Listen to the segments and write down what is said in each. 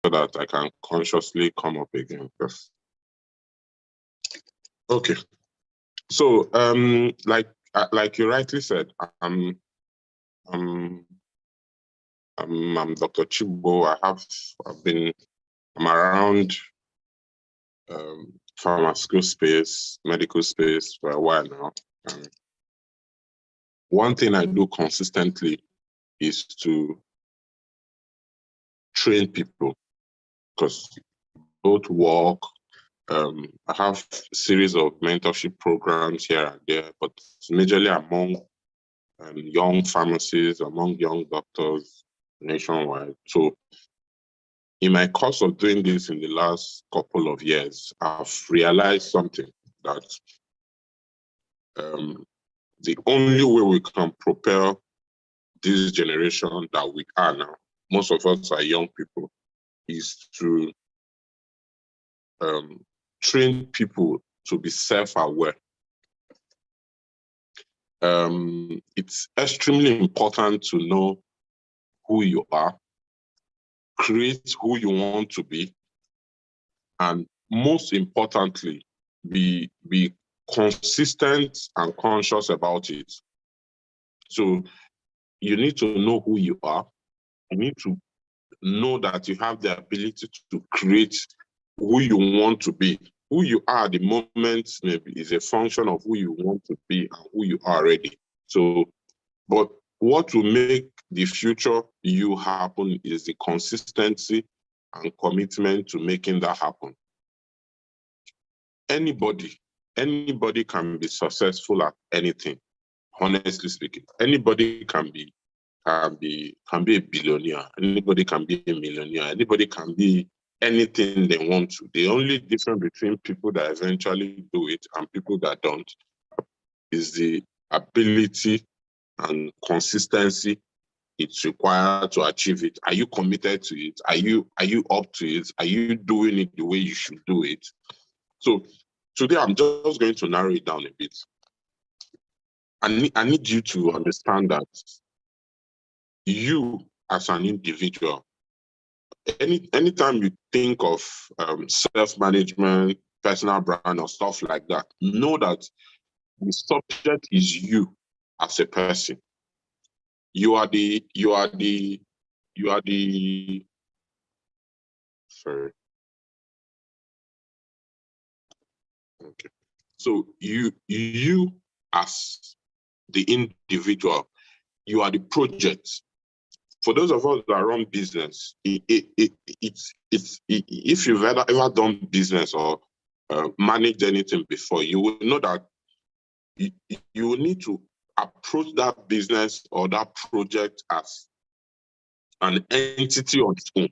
so that I can consciously come up again. Yes. Okay. So, like you rightly said, I'm Dr. Chibo. I'm around pharmaceutical space, medical space for a while now. One thing I do consistently is to train people, because both work. I have a series of mentorship programs here and there, but majorly among young pharmacists, among young doctors nationwide. So in my course of doing this in the last couple of years, I've realized something, that the only way we can propel this generation that we are now, most of us are young people, is to train people to be self-aware. It's extremely important to know who you are, create who you want to be, and most importantly, be consistent and conscious about it. So you need to know who you are. You need to know that you have the ability to create who you want to be. Who you are at the moment maybe is a function of who you want to be and who you are already. So, but what will make the future you happen is the consistency and commitment to making that happen. Anybody can be successful at anything, honestly speaking. Anybody can be a billionaire. Anybody can be a millionaire. Anybody can be anything they want to. The only difference between people that eventually do it and people that don't is the ability and consistency it's required to achieve it. Are you committed to it? Are you up to it? Are you doing it the way you should do it? So today I'm just going to narrow it down a bit. I need you to understand that you as an individual, anytime you think of self-management, personal brand or stuff like that, know that the subject is you as a person. You are the sorry. Okay. So you as the individual, you are the project. For those of us that run business, if you've ever done business or managed anything before, you will know that you will need to approach that business or that project as an entity on its own.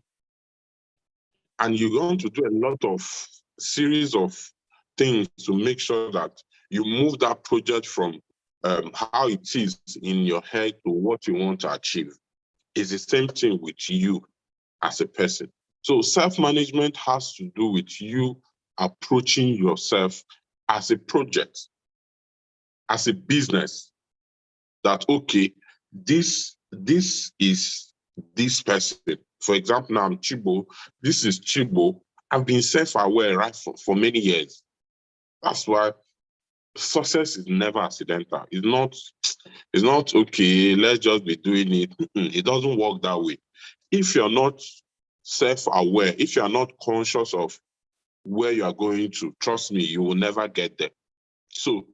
And you're going to do a lot of series of things to make sure that you move that project from how it is in your head to what you want to achieve. It's the same thing with you as a person. So self-management has to do with you approaching yourself as a project, as a business, that, okay, this is this person. For example, now I'm Chibo. This is Chibo. I've been self-aware, right, for many years. That's why success is never accidental. It's not okay, let's just be doing it. It doesn't work that way. If you're not self-aware, if you're not conscious of where you are going to, trust me, you will never get there. So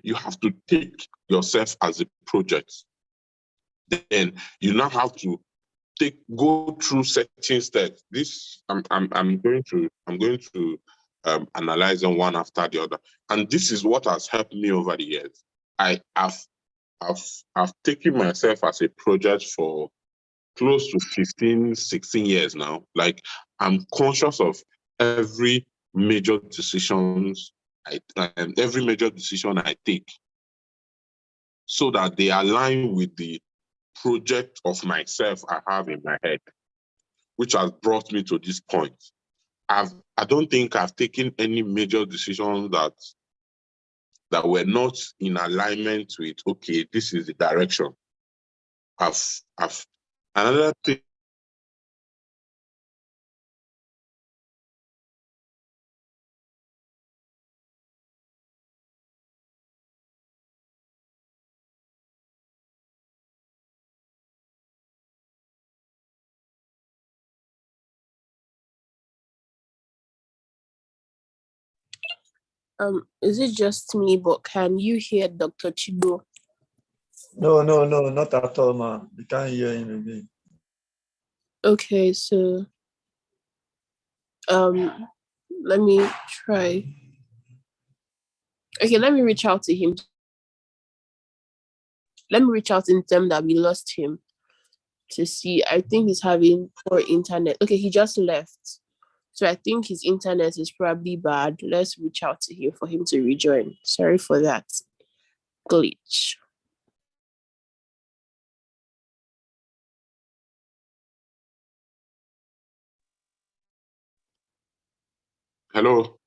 you have to take yourself as a project. Then you now have to go through certain steps. This I'm going to analyze them one after the other, and this is what has helped me over the years. I've taken myself as a project for close to 15, 16 years now. Like, I'm conscious of every major decisions every major decision I take, so that they align with the project of myself I have in my head, which has brought me to this point. I don't think I've taken any major decisions that were not in alignment with, okay, this is the direction. Another thing Is it just me, but can you hear Dr. Chido? No, not at all, ma. We can't hear him again. Okay, so let me try. Okay, let me reach out to him. Let me reach out and tell him that we lost him to see. I think he's having poor internet. Okay, he just left. So I think his internet is probably bad. Let's reach out to him for him to rejoin. Sorry for that glitch. Hello.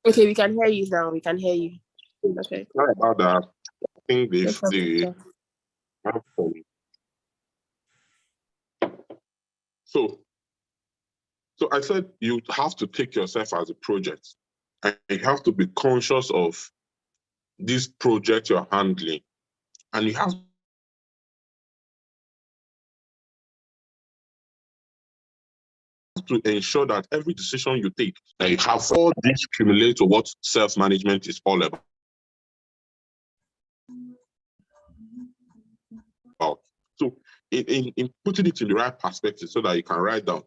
Okay, we can hear you now. We can hear you. Okay. Sorry about that. I think No problem. So I said you have to take yourself as a project, and you have to be conscious of this project you're handling, and you have to ensure that every decision you take, that you have all this cumulate to what self-management is all about. So in putting it in the right perspective so that you can write down,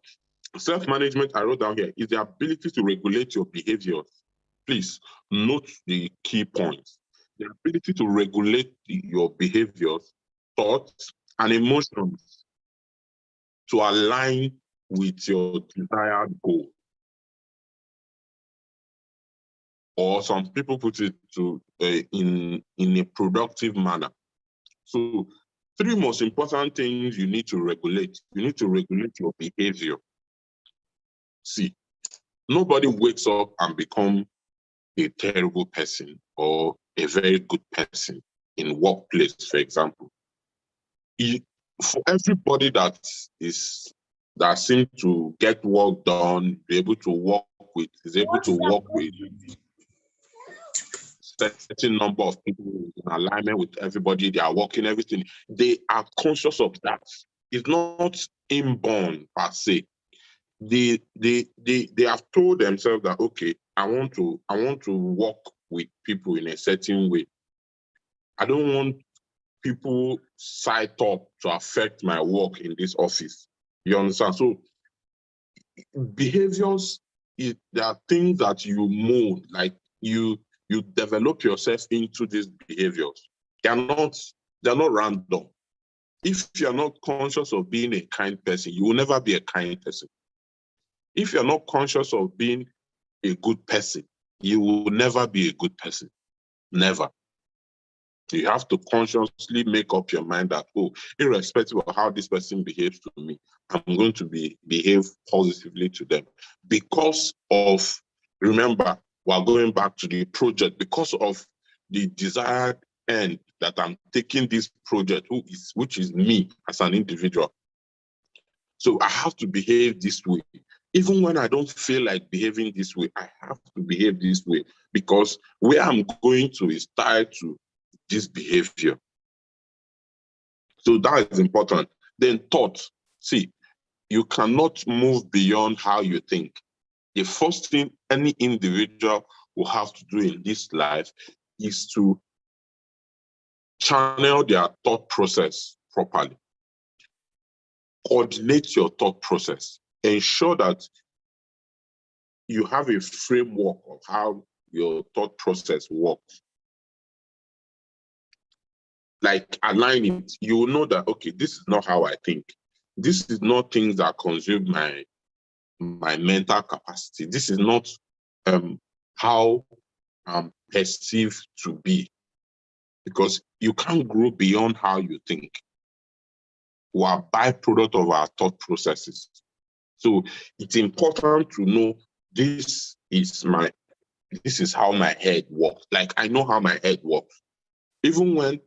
self-management, I wrote down here, is the ability to regulate your behaviors. Please note the key points. The ability to regulate your behaviors, thoughts, and emotions to align with your desired goal. Or some people put it to in a productive manner. So 3 most important things you need to regulate. You need to regulate your behavior. See, nobody wakes up and become a terrible person or a very good person in workplace, for example. For everybody that seems to get work done, be able to work with, is able to work with certain number of people in alignment with everybody, they are working, everything. They are conscious of that. It's not inborn per se. They have told themselves that, okay, I want to work with people in a certain way. I don't want people side up to affect my work in this office. You understand? So behaviors, there are things that you mold, like you develop yourself into these behaviors. They're not random. If you're not conscious of being a kind person, you will never be a kind person. If you're not conscious of being a good person, you will never be a good person. Never. You have to consciously make up your mind that, oh, irrespective of how this person behaves to me, I'm going to behave positively to them. Because of, remember, we're going back to the project, because of the desired end that I'm taking this project, which is me as an individual. So I have to behave this way. Even when I don't feel like behaving this way, I have to behave this way, because where I'm going to is tied to this behavior. So that is important. Then thought. See, you cannot move beyond how you think. The first thing any individual will have to do in this life is to channel their thought process properly. Coordinate your thought process. Ensure that you have a framework of how your thought process works. Like align it. You will know that, okay, this is not how I think. This is not things that consume my mental capacity. This is not how I'm perceived to be. Because you can't grow beyond how you think. We are byproduct of our thought processes. So it's important to know this is how my head works. Like I know how my head works. Even when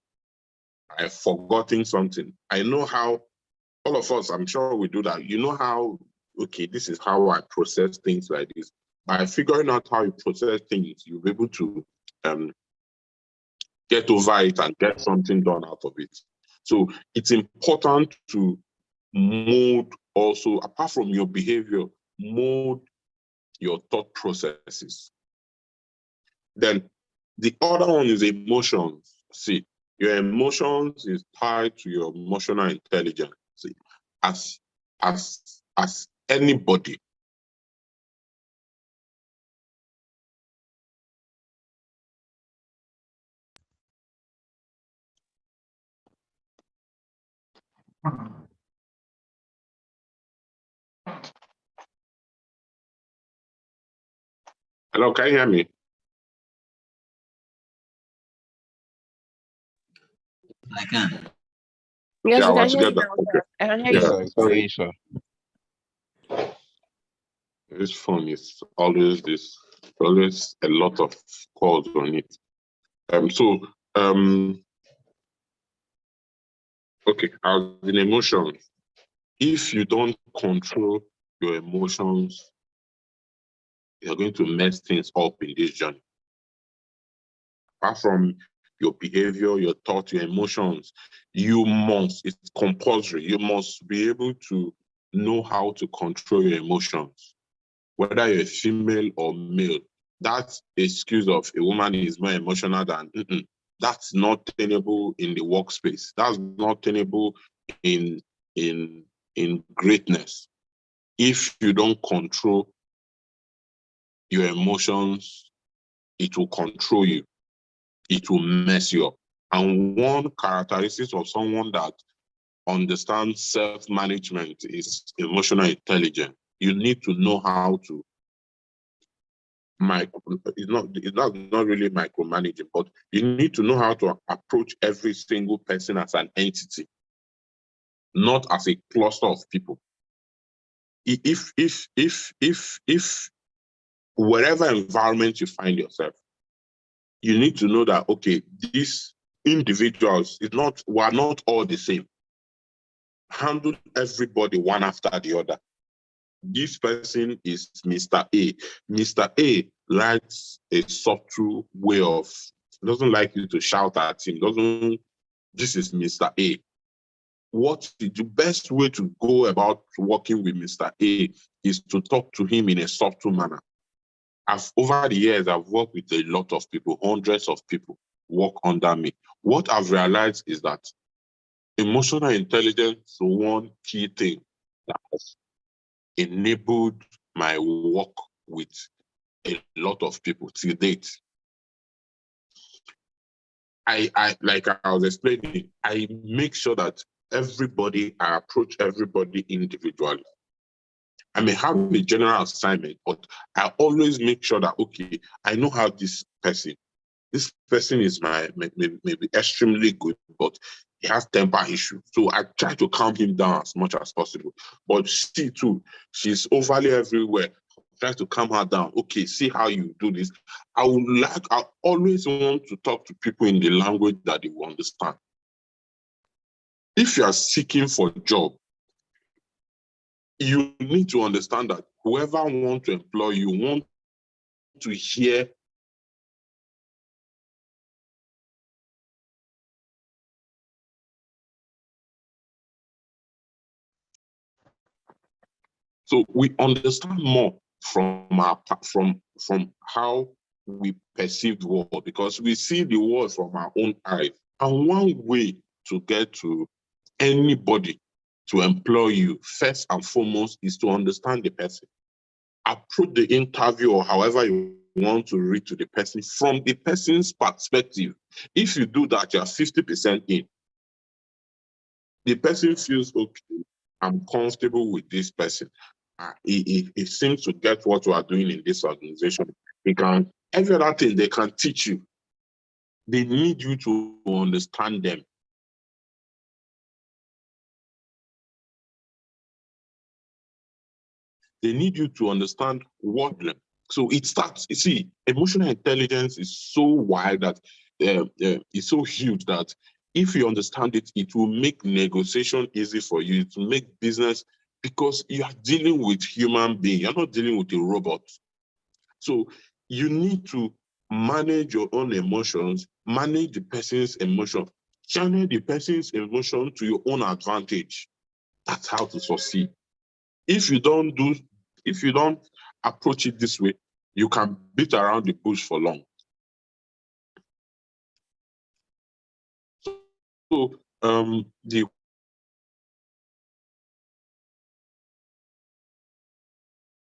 I've forgotten something, I know how, all of us, I'm sure we do that. You know how, okay, this is how I process things like this. By figuring out how you process things, you'll be able to get over it and get something done out of it. So it's important to mold also, apart from your behavior, mold your thought processes. Then the other one is emotions. See, your emotions is tied to your emotional intelligence. See, as anybody, hello, can you hear me? I can. Yes, Yeah, we we're can hear you together. now, Okay. sir. I can hear Yeah, you. Yes, sorry, sir. this phone is always always a lot of calls on it. So okay, as in emotions, if you don't control your emotions, you're going to mess things up in this journey. Apart from your behavior, your thoughts, your emotions, it's compulsory. You must be able to know how to control your emotions, whether you're female or male. That excuse of a woman is more emotional than, that's not tenable in the workspace. That's not tenable in greatness. If you don't control your emotions, it will control you. It will mess you up. And one characteristic of someone that understands self-management is emotional intelligence. You need to know how to it's not really micromanaging, but you need to know how to approach every single person as an entity, not as a cluster of people. If wherever environment you find yourself, you need to know that, okay, these individuals we're not all the same. Handle everybody one after the other. This person is Mr. A. Mr. A likes a subtle way of, doesn't like you to shout at him, this is Mr. A. What the best way to go about working with Mr. A is to talk to him in a subtle manner. Over the years, I've worked with a lot of people, hundreds of people work under me. What I've realized is that emotional intelligence is one key thing that has enabled my work with a lot of people to date. I like I was explaining, I make sure that I approach everybody individually. I may have a general assignment, but I always make sure that, okay, I know how this person is maybe extremely good, but he has temper issues. So I try to calm him down as much as possible. But she too, she's overly everywhere. Try to calm her down. Okay, see how you do this. I always want to talk to people in the language that they will understand. If you are seeking for a job, you need to understand that whoever wants to employ you want to hear so we understand more from how we perceive the world, because we see the world from our own eyes. And one way to get to anybody to employ you, first and foremost, is to understand the person. Approach the interview or however you want to read to the person from the person's perspective. If you do that, you're 50% in. The person feels, okay, I'm comfortable with this person. He seems to get what we are doing in this organization. Every other thing they can teach you. They need you to understand them. They need you to understand what them. So it starts, you see, emotional intelligence is so wide that it's so huge that if you understand it, it will make negotiation easy for you. It will make business, because you are dealing with human beings. You're not dealing with a robot. So you need to manage your own emotions, manage the person's emotion, channel the person's emotion to your own advantage. That's how to succeed. If you don't approach it this way, you can beat around the bush for long. the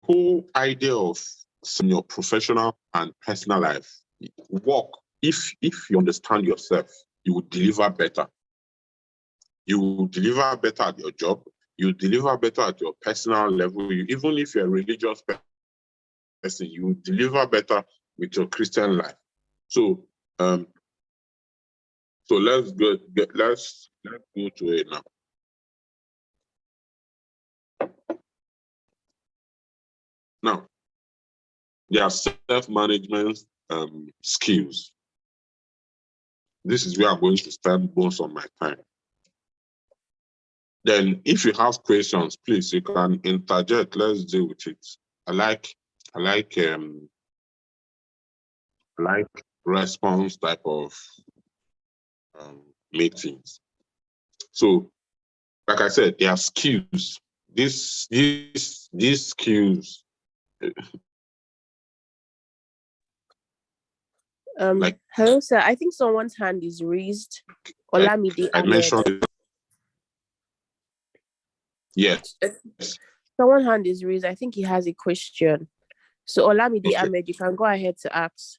whole idea of your professional and personal life work, if you understand yourself, you will deliver better. You will deliver better at your job. You deliver better at your personal level. Even if you're a religious person, you will deliver better with your Christian life. So, so let's go to it now. Now, there are self-management skills. This is where I'm going to spend most of my time. Then, if you have questions, please, you can interject. Let's deal with it. I like response type of meetings. So, like I said, there are skills. These skills. Hello, sir. I think someone's hand is raised. Olamide I mentioned it. Yes. Someone's hand is raised. I think he has a question. So Olamide Ahmed, you can go ahead to ask.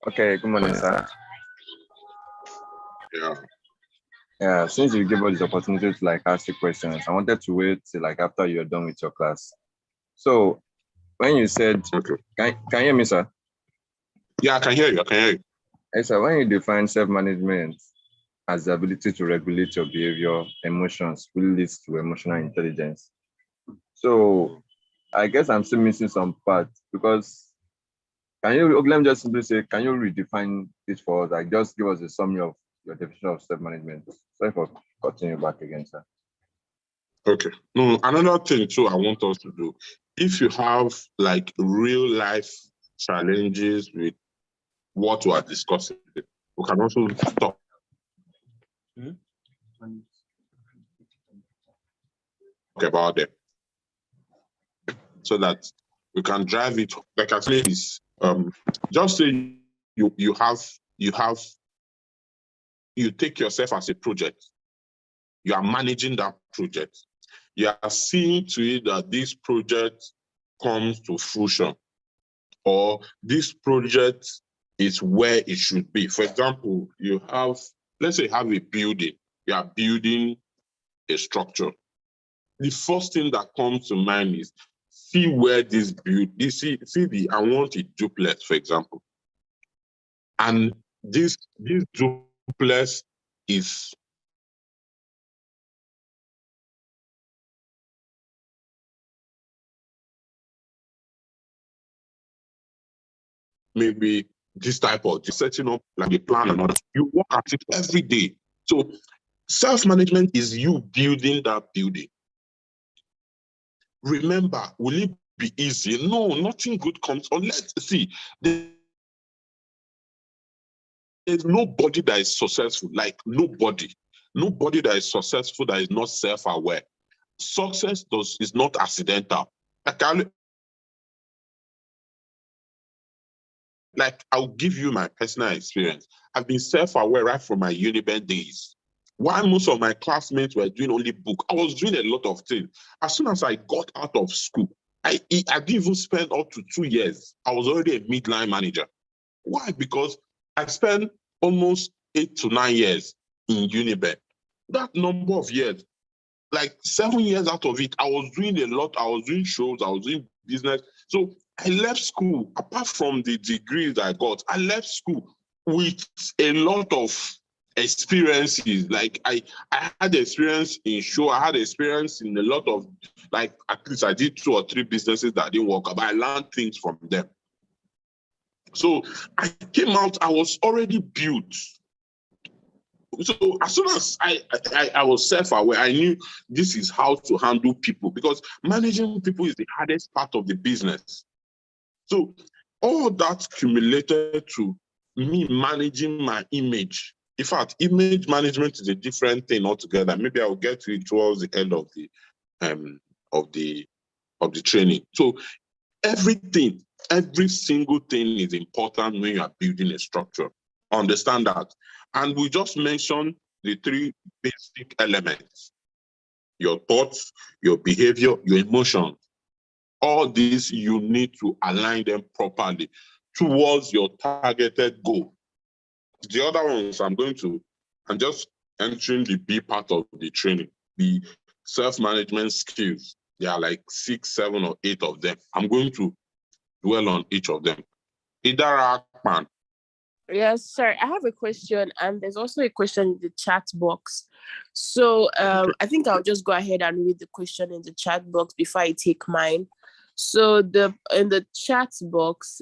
Okay, good morning, sir. Yeah. Since you gave us the opportunity to ask the questions, I wanted to wait till after you're done with your class. So when you said, can you hear me, sir? Yeah, I can hear you. Yes, sir. When you define self-management as the ability to regulate your behavior, emotions, which leads to emotional intelligence. So I guess I'm still missing some parts because let me just simply say, can you redefine this for us? Just give us a summary of your definition of self-management. Sorry for cutting you back again, sir. Okay. No, another thing too I want us to do, if you have real life challenges with what we are discussing, we can also talk about them so that we can drive it. Like I said, is just say you take yourself as a project. You are managing that project. You are seeing to it that this project comes to fruition, or this project is where it should be. For example, let's say you have a building. You are building a structure. The first thing that comes to mind is see where this I want a duplex, for example. And this duplex is maybe this type of setting up a plan and all that. You work at it every day. So self-management is you building that building. Remember, will it be easy? No, nothing good comes unless, there's nobody that is successful, nobody that is successful that is not self-aware. Success is not accidental. I'll give you my personal experience. I've been self-aware right from my Uniben days. While most of my classmates were doing only book, I was doing a lot of things. As soon as I got out of school, I didn't even spend up to 2 years. I was already a midline manager. Why? Because I spent almost 8 to 9 years in Uniben. That number of years, 7 years out of it, I was doing a lot. I was doing shows, I was doing business. So I left school, apart from the degrees I got, I left school with a lot of experiences. I had experience in show, I had experience in a lot of, at least I did 2 or 3 businesses that didn't work out, but I learned things from them. So I came out, I was already built. So as soon as I was self-aware, I knew this is how to handle people, because managing people is the hardest part of the business. So all that cumulated to me managing my image. In fact, image management is a different thing altogether. Maybe I'll get to it towards the end of the training. So every single thing is important when you are building a structure. Understand that. And we just mentioned the three basic elements: your thoughts, your behavior, your emotions. All these, you need to align them properly towards your targeted goal. The other ones, I'm just entering the B part of the training, the self-management skills. There are like 6, 7, or 8 of them. I'm going to dwell on each of them. Idara Akpan. Yes, sir. I have a question, and there's also a question in the chat box. So I think I'll just go ahead and read the question in the chat box before I take mine. So in the chat box,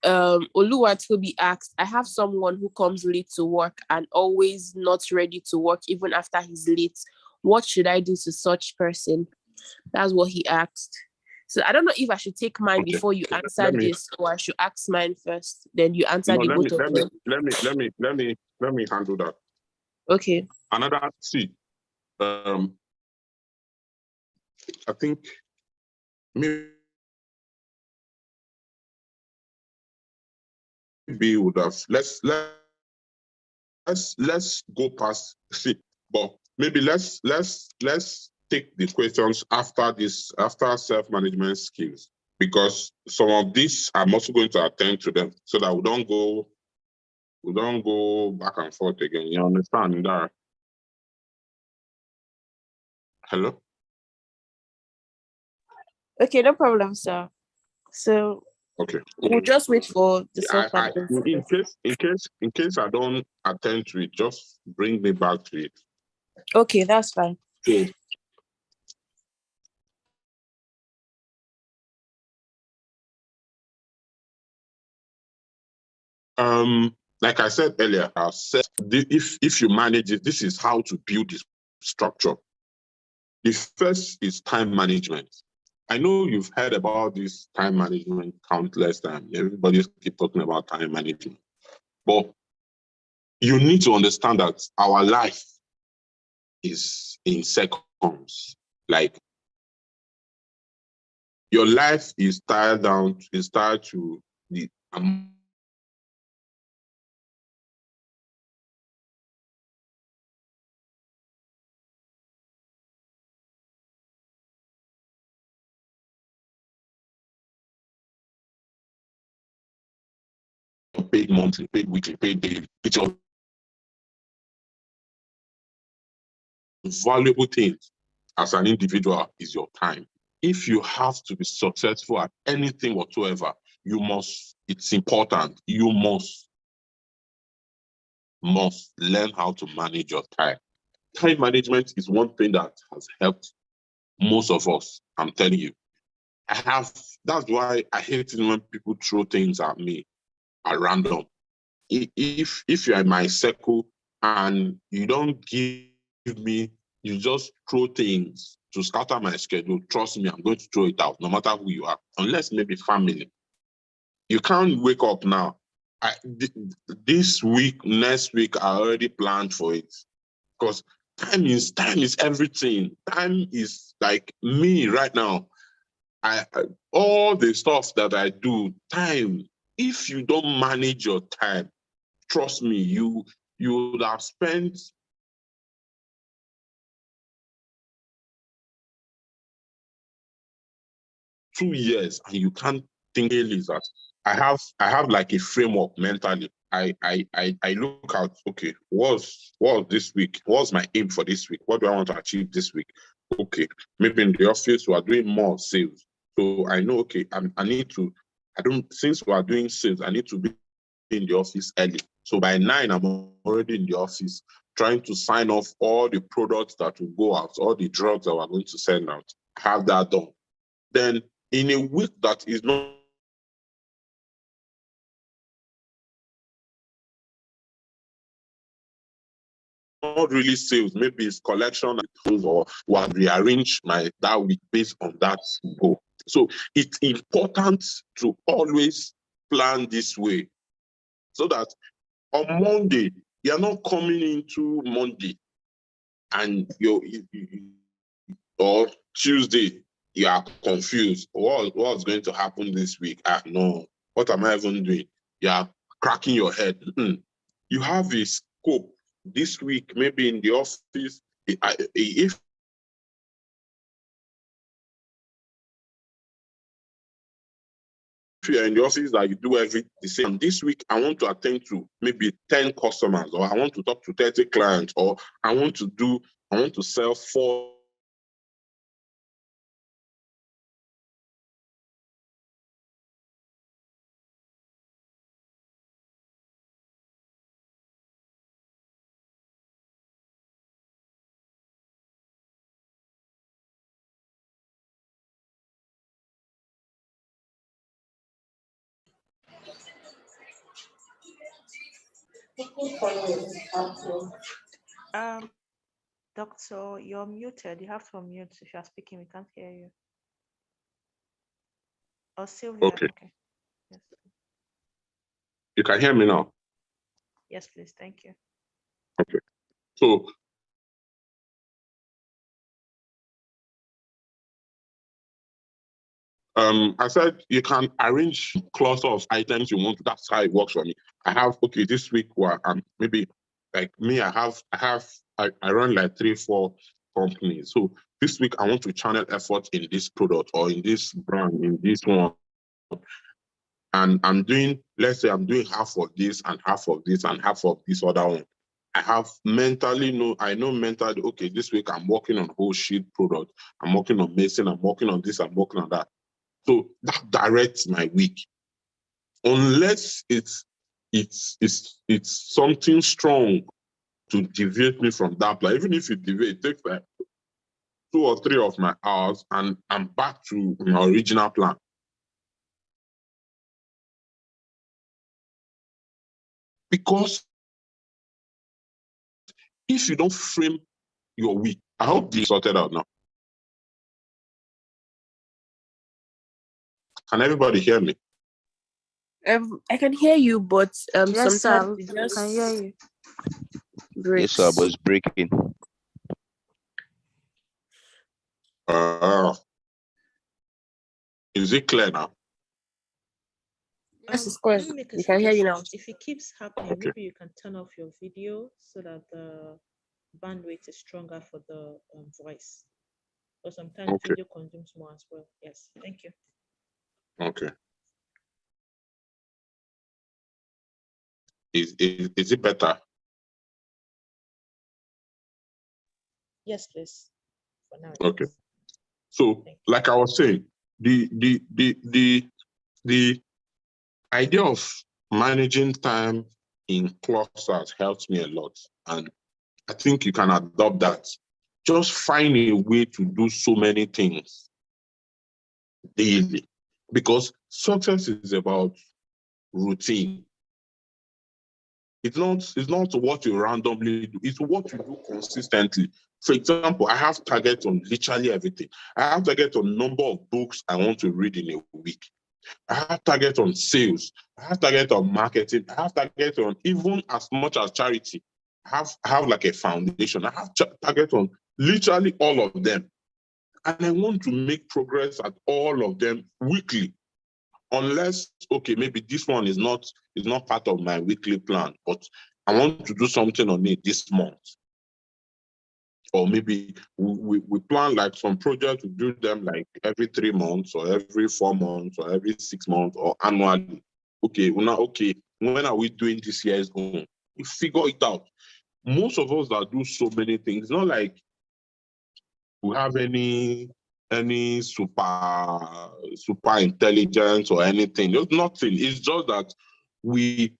Oluwatobi asked, I have someone who comes late to work and always not ready to work even after he's late. What should I do to such person? That's what he asked. So I don't know if I should take mine before you answer this, or I should ask mine first, then you answer both of them. Let me handle that. Okay. Another I think maybe would have let's go past but maybe let's take the questions after self-management skills, because some of these I'm also going to attend to them so that we don't go back and forth again. You understand that? Hello? Okay, no problem, sir. So Okay. we'll just wait for the in case I don't attend to it, just bring me back to it. Okay, that's fine. Okay. Like I said earlier, if you manage it, this is how to build this structure. The first is time management. I know you've heard about this time management countless times. Everybody keeps talking about time management. But you need to understand that our life is in seconds. Like, your life is tied to the paid monthly, paid weekly, paid daily. It's all valuable things as an individual is your time. If you have to be successful at anything whatsoever, it's important, you must learn how to manage your time. Time management is one thing that has helped most of us, I'm telling you. That's why I hate it when people throw things at me at random. If you're in my circle and you don't give me, you just throw things to scatter my schedule, trust me, I'm going to throw it out, no matter who you are, unless maybe family. You can't wake up now. This week, next week, I already planned for it, because time is everything. Time is like me right now. All the stuff that I do, time. If you don't manage your time, trust me, you would have spent two years and you can't think daily. I have like a framework mentally. I look at, okay, what's this week? What's my aim for this week? What do I want to achieve this week? Okay, maybe in the office we are doing more sales. So I know, okay, since we are doing sales, I need to be in the office early. So by 9, I'm already in the office trying to sign off all the products that will go out, all the drugs that we're going to send out. Have that done. Then in a week that is not really sales, maybe it's collection or will rearrange that week based on that goal. So it's important to always plan this way, so that on Monday, you're not coming into Monday and or Tuesday, you are confused. What's going to happen this week? No, what am I even doing? you're cracking your head. You have a scope this week, maybe in the office. If you're in the office that you do everything the same, this week I want to attend to maybe 10 customers, or I want to talk to 30 clients, or I want to sell 4. Doctor, you're muted. You have to unmute if you're speaking. We can't hear you. Oh, Sylvia. Okay. Yes. You can hear me now? Yes, please. Thank you. Okay. So I said you can arrange cluster of items you want. That's how it works for me. I have, okay, this week where maybe like me, I run like 3-4 companies. So this week I want to channel effort in this product or in this brand, in this one. And I'm doing, let's say I'm doing half of this and half of this and half of this other one. I know mentally, okay, this week I'm working on whole sheet product. I'm working on mason, I'm working on this, I'm working on that. So that directs my week. Unless it's something strong to deviate me from that plan. Even if it deviates, it takes like 2 or 3 of my hours and I'm back to my original plan. Because if you don't frame your week, I hope this is sorted out now. Can everybody hear me? I can hear you, but Yes, sometimes sir. I can hear you. breaks. Yes, sir, but it's breaking. Is it clear now? Yes, it's clear. Let me make a We can hear you now. suggestion. If it keeps happening, Okay. maybe you can turn off your video so that the bandwidth is stronger for the voice. But sometimes Okay. video consumes more as well. Yes, thank you. Okay. Is it better? Yes, please. For now. Okay. So, like I was saying, the idea of managing time in clusters helps me a lot, and I think you can adopt that. Just find a way to do so many things daily, because success is about routine. It's not what you randomly do, it's what you do consistently. For example, I have targets on literally everything. I have targets on number of books I want to read in a week. I have targets on sales. I have targets on marketing. I have targets on even as much as charity. I have like a foundation. I have targets on literally all of them. And I want to make progress at all of them weekly. Unless, okay, maybe this one is not part of my weekly plan, but I want to do something on it this month. Or maybe we plan like some projects to do them like every 3 months or every 4 months or every 6 months or annually. Okay, when are we doing this year's own? We figure it out. Most of us that do so many things, not like we have any super intelligence or anything. There's nothing. It's just that we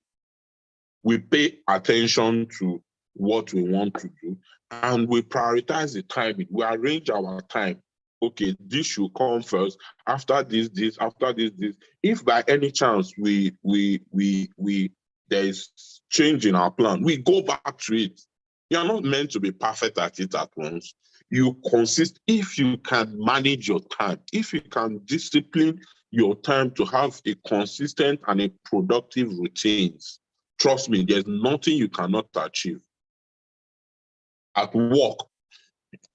pay attention to what we want to do and we prioritize the timing. We arrange our time. Okay, this should come first. After this, after this. If by any chance there is change in our plan, we go back to it. You are not meant to be perfect at it at once. You consist, if you can manage your time, if you can discipline your time to have a consistent and a productive routines, trust me, there's nothing you cannot achieve. At work,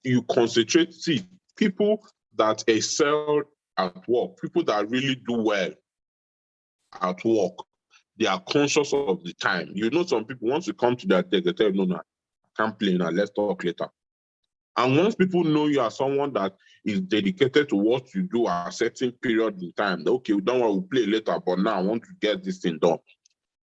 you concentrate. See, people that excel at work, people that really do well at work, they are conscious of the time. You know, some people, once you come to their desk, they tell you, no, I can't play now, let's talk later. And once people know you are someone that is dedicated to what you do at a certain period in time, okay, we don't want to play later, but now I want to get this thing done.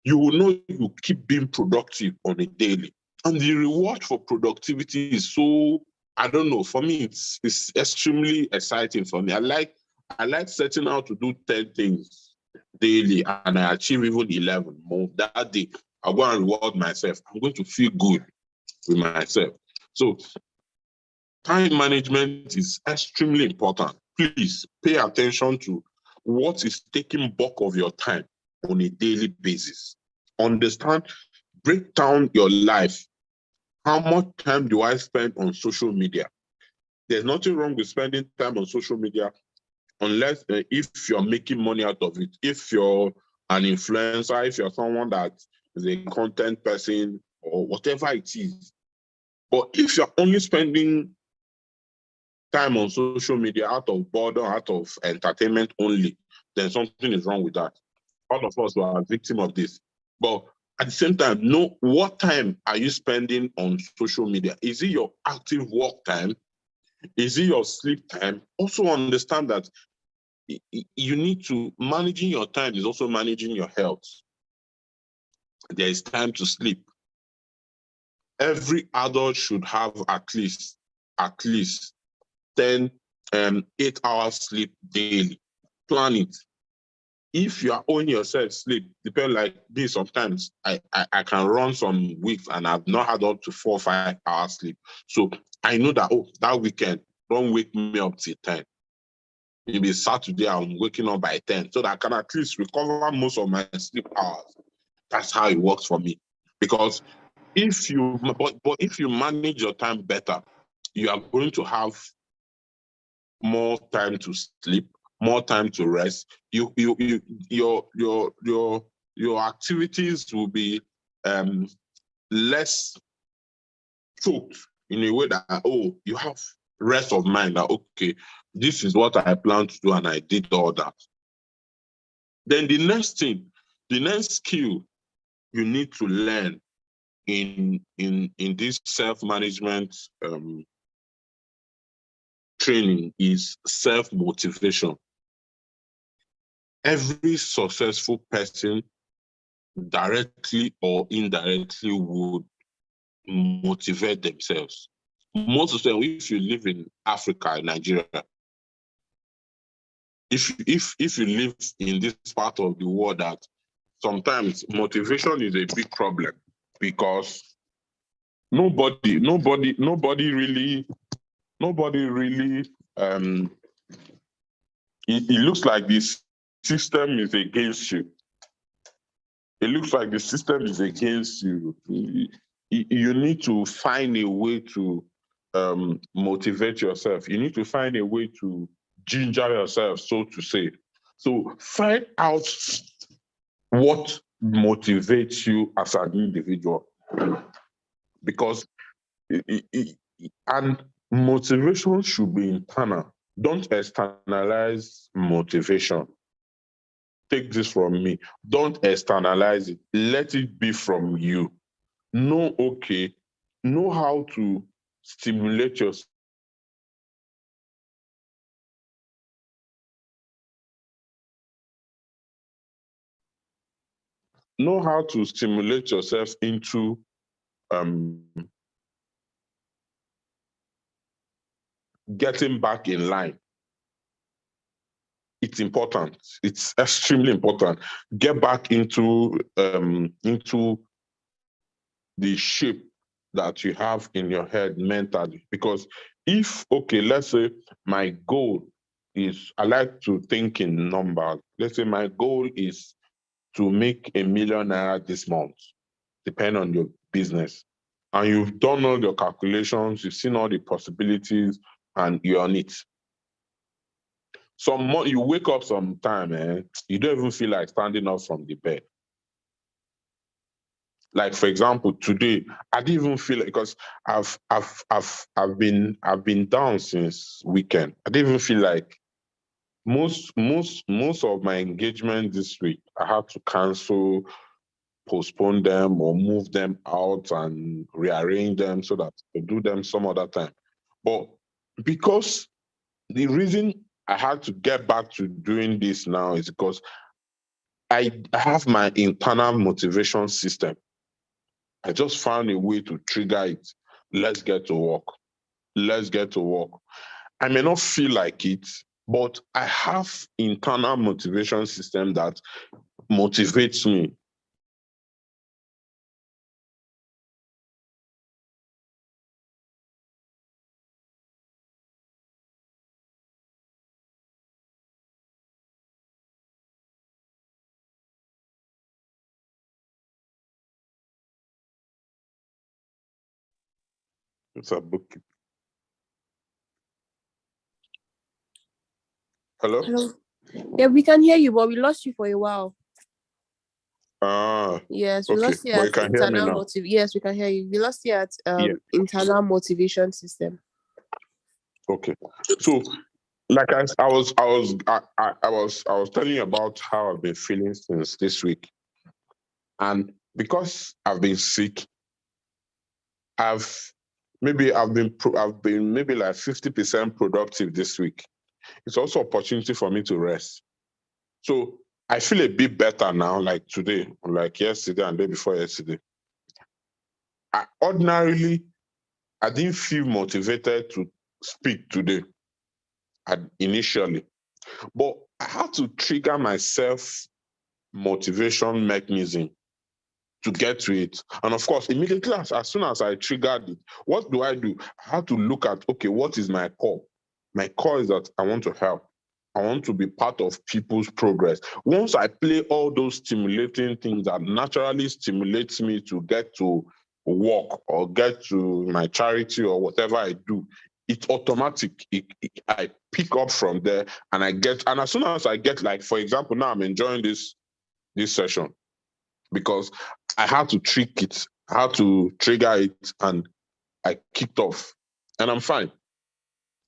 You will know you keep being productive on a daily. And the reward for productivity is so, I don't know, for me, it's extremely exciting for me. I like setting out to do 10 things daily and I achieve even 11 more that day. I'll go and reward myself. I'm going to feel good with myself. So time management is extremely important. Please pay attention to what is taking bulk of your time on a daily basis. Understand, break down your life. How much time do I spend on social media? There's nothing wrong with spending time on social media unless if you're making money out of it. If you're an influencer, if you're someone that is a content person or whatever it is. But if you're only spending time on social media out of boredom, out of entertainment only, then something is wrong with that. All of us are a victim of this. But at the same time, know what time are you spending on social media? Is it your active work time? Is it your sleep time? Also understand that you need to, managing your time is also managing your health. There is time to sleep. Every adult should have at least 10, 8 hours sleep daily. Plan it. If you are owing yourself sleep, depend like this, sometimes I can run some weeks and I've not had up to 4 or 5 hours sleep. So I know that, oh, that weekend, don't wake me up till 10. Maybe Saturday, I'm waking up by 10 so that I can at least recover most of my sleep hours. That's how it works for me. Because if you manage your time better, you are going to have more time to sleep, more time to rest. Your activities will be less choked in a way that, oh, you have rest of mind that, okay, this is what I plan to do and I did all that. Then the next skill you need to learn in this self-management training is self-motivation. Every successful person, directly or indirectly, would motivate themselves. Most of them, if you live in Africa, Nigeria, if you live in this part of the world, that sometimes motivation is a big problem because nobody really it looks like this system is against you. It looks like the system is against you. You need to find a way to motivate yourself. You need to find a way to ginger yourself, so to say. So find out what motivates you as an individual. Because and motivation should be internal. Don't externalize motivation. Take this from me. Don't externalize it. Let it be from you. Know how to stimulate yourself. Know how to stimulate yourself into getting back in line. It's important. It's extremely important. Get back into the shape that you have in your head mentally. Because if, okay, let's say my goal is, I like to think in numbers. Let's say my goal is to make $1 million this month, depending on your business. And you've done all your calculations, you've seen all the possibilities, and you're on it. You wake up sometime, you don't even feel like standing up from the bed. Like, for example, today, I didn't even feel it because I've been down since weekend. I didn't even feel like most of my engagement this week, I had to cancel, postpone them, or move them out and rearrange them so that I do them some other time. But because the reason I had to get back to doing this now is because I have my internal motivation system. I just found a way to trigger it. Let's get to work. Let's get to work. I may not feel like it, but I have internal motivation system that motivates me. It's a book. Hello? Hello. Yeah, we can hear you, but we lost you for a while. Yes, we Okay. lost you But at you can hear me internal now. Yes, we can hear you. We lost you at Yeah. internal motivation system. Okay. So, like I was telling you about how I've been feeling since this week, and because I've been sick, I've been maybe like 50% productive this week. It's also opportunity for me to rest. So I feel a bit better now, like today, like yesterday and day before yesterday. Ordinarily, I didn't feel motivated to speak today initially, but I had to trigger my self-motivation mechanism to get to it. And of course, immediately as soon as I triggered it, what do? I had to look at, okay, what is my core? My core is that I want to help. I want to be part of people's progress. Once I play all those stimulating things that naturally stimulates me to get to work or get to my charity or whatever I do, it's automatic. I pick up from there and and as soon as I get, like, for example, now I'm enjoying this session because I had to trick it, I had to trigger it, and I kicked off, and I'm fine.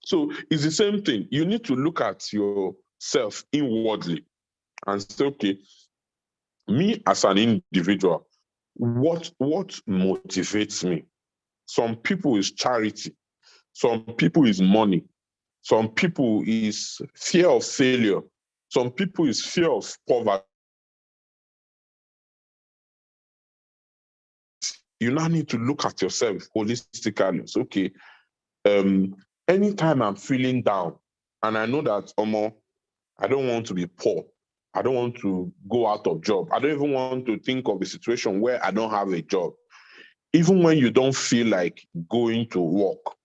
So it's the same thing. You need to look at yourself inwardly and say, okay, me as an individual, what motivates me? Some people is charity, some people is money, some people is fear of failure, some people is fear of poverty. You now need to look at yourself holistically. It's okay. Anytime I'm feeling down and I know that I don't want to be poor, I don't want to go out of job, I don't even want to think of a situation where I don't have a job. Even when you don't feel like going to work,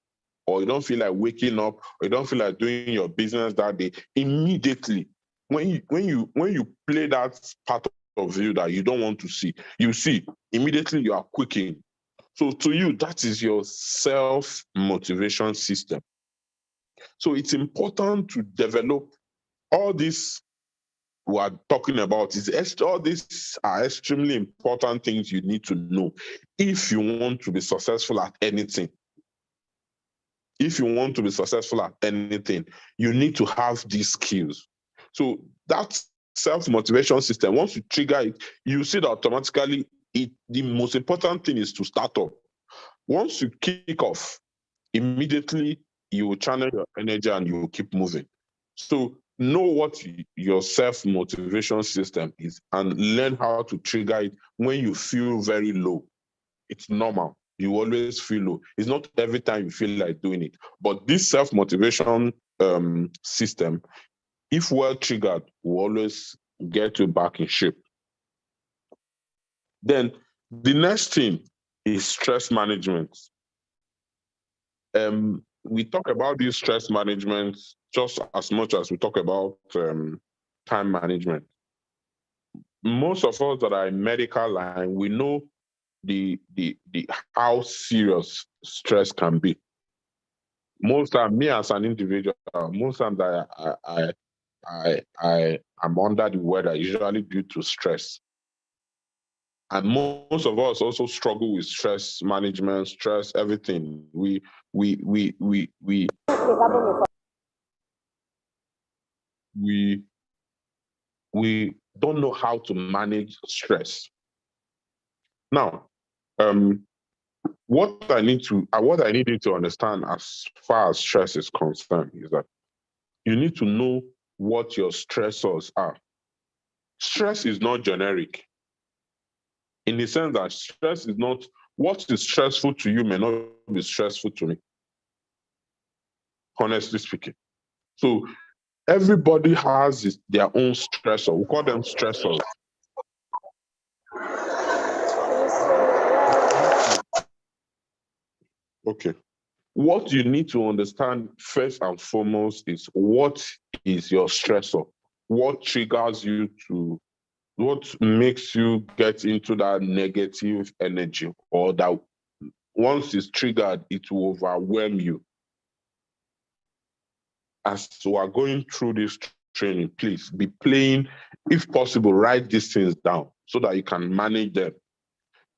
or you don't feel like waking up, or you don't feel like doing your business that day, immediately, when you play that part of you that you don't want to see, you see, immediately you are quicking. So to you, that is your self-motivation system. So it's important to develop all this we are talking about. All these are extremely important things you need to know if you want to be successful at anything. If you want to be successful at anything, you need to have these skills. So that self-motivation system, once you trigger it, you see that automatically the most important thing is to start up. Once you kick off, immediately you will channel your energy and you will keep moving. So know what your self-motivation system is and learn how to trigger it when you feel very low. It's normal. You always feel low. It's not every time you feel like doing it. But this self-motivation system, if well triggered, will always get you back in shape. Then the next thing is stress management. We talk about this stress management just as much as we talk about time management. Most of us that are in medical line, we know the how serious stress can be. Most time, me as an individual, most times I am under the weather, usually due to stress. And most of us also struggle with stress management, stress, everything. We we don't know how to manage stress. Now, what I need you to understand as far as stress is concerned is that you need to know what your stressors are. Stress is not generic in the sense that stress is not what is stressful to you may not be stressful to me, honestly speaking. So everybody has their own stressor. We call them stressors. Okay. What you need to understand first and foremost is what is your stressor? What triggers you to, what makes you get into that negative energy, or that once it's triggered, it will overwhelm you. As we are going through this training, please be playing, if possible, write these things down so that you can manage them.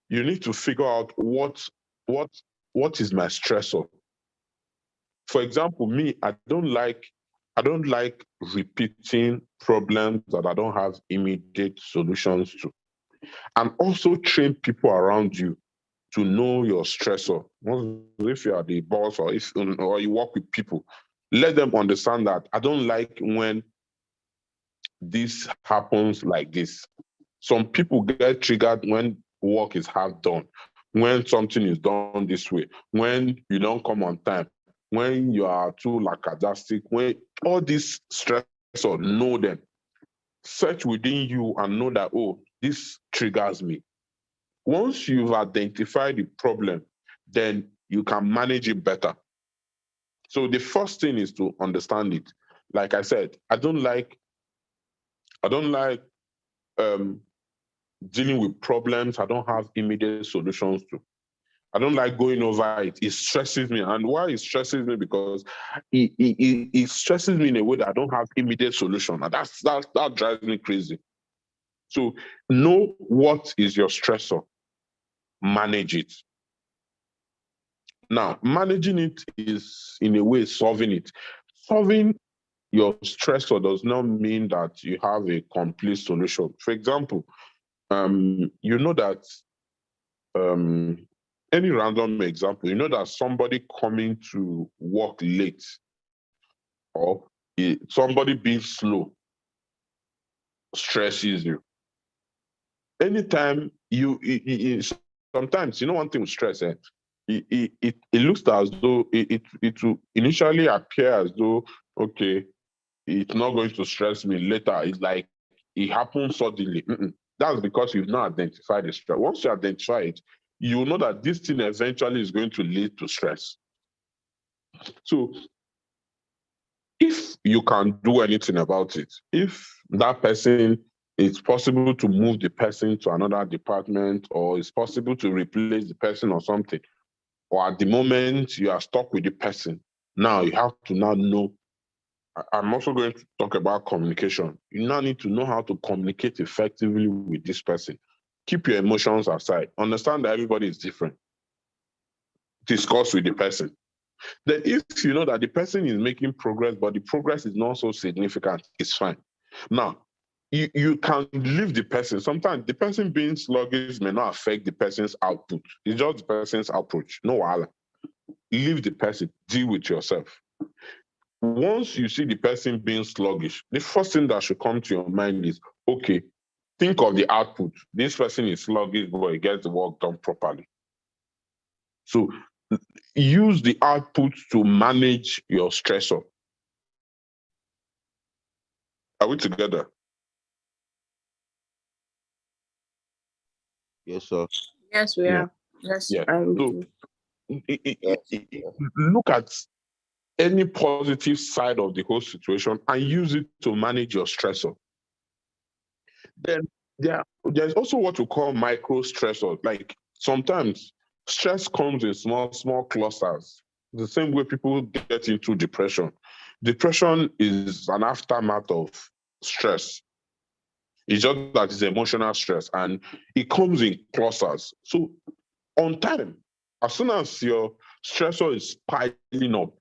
You need to figure out what is my stressor. For example, me, I don't like repeating problems that I don't have immediate solutions to. And also train people around you to know your stressor. If you are the boss or you work with people, let them understand that I don't like when this happens like this. Some people get triggered when work is half done, when something is done this way, when you don't come on time, when you are too lackadaistic, when all these stressors, know them. Search within you and know that, oh, this triggers me. Once you've identified the problem, then you can manage it better. So the first thing is to understand it. Like I said, I don't like dealing with problems I don't have immediate solutions to. I don't like going over it. It stresses me. And why it stresses me? Because it stresses me in a way that I don't have immediate solution. And that drives me crazy. So know what is your stressor. Manage it. Now, managing it is, in a way, solving it. Solving your stressor does not mean that you have a complete solution. For example, you know that any random example, you know that somebody coming to work late or somebody being slow stresses you. Anytime sometimes, you know, one thing with stress, it looks as though it will initially appear as though, okay, it's not going to stress me later. It's like it happens suddenly. That's because you've not identified the stress. Once you identify it, you know that this thing eventually is going to lead to stress. So if you can do anything about it, if that person, it's possible to move the person to another department, or it's possible to replace the person or something, or at the moment you are stuck with the person, now you have to now know. I'm also going to talk about communication. You now need to know how to communicate effectively with this person. Keep your emotions aside. Understand that everybody is different. Discuss with the person. Then if you know that the person is making progress, but the progress is not so significant, it's fine. Now, you can leave the person. Sometimes the person being sluggish may not affect the person's output. It's just the person's approach. No wala. Leave the person. Deal with yourself. Once you see the person being sluggish, the first thing that should come to your mind is, okay, think of the output. This person is sluggish, but he gets the work done properly. So use the output to manage your stressor. Are we together? Yes, sir. Yes, we are. Yes, Yeah. I'm So look at any positive side of the whole situation and use it to manage your stressor. Then there's also what we call micro stressors. Like sometimes stress comes in small clusters. The same way people get into depression. Depression is an aftermath of stress. It's just that it's emotional stress and it comes in clusters. So on time, as soon as your stressor is piling up,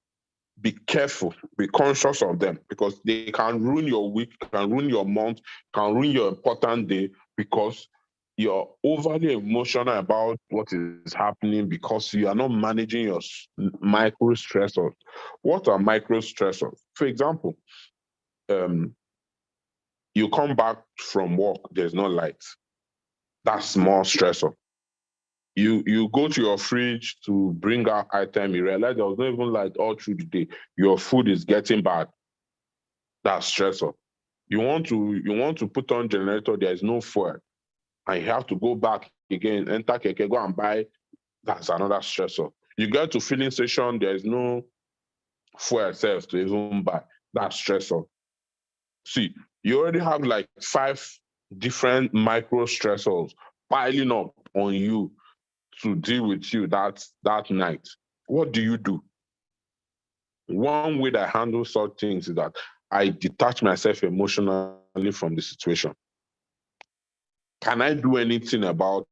be careful, be conscious of them, because they can ruin your week, can ruin your month, can ruin your important day, because you're overly emotional about what is happening, because you are not managing your micro stressors. What are micro stressors? For example, you come back from work, there's no light. That's more stressor. You go to your fridge to bring out item, you realize there was not even light all through the day. Your food is getting bad. That's stressor. You want to put on generator, there is no fuel, and you have to go back again, enter keke, go and buy. That's another stressor. You get to filling station, there is no fuel itself to even buy. That's stressor. See, you already have like 5 different micro stressors piling up on you to deal with you that night. What do you do? One way that I handle such things is that I detach myself emotionally from the situation. Can I do anything about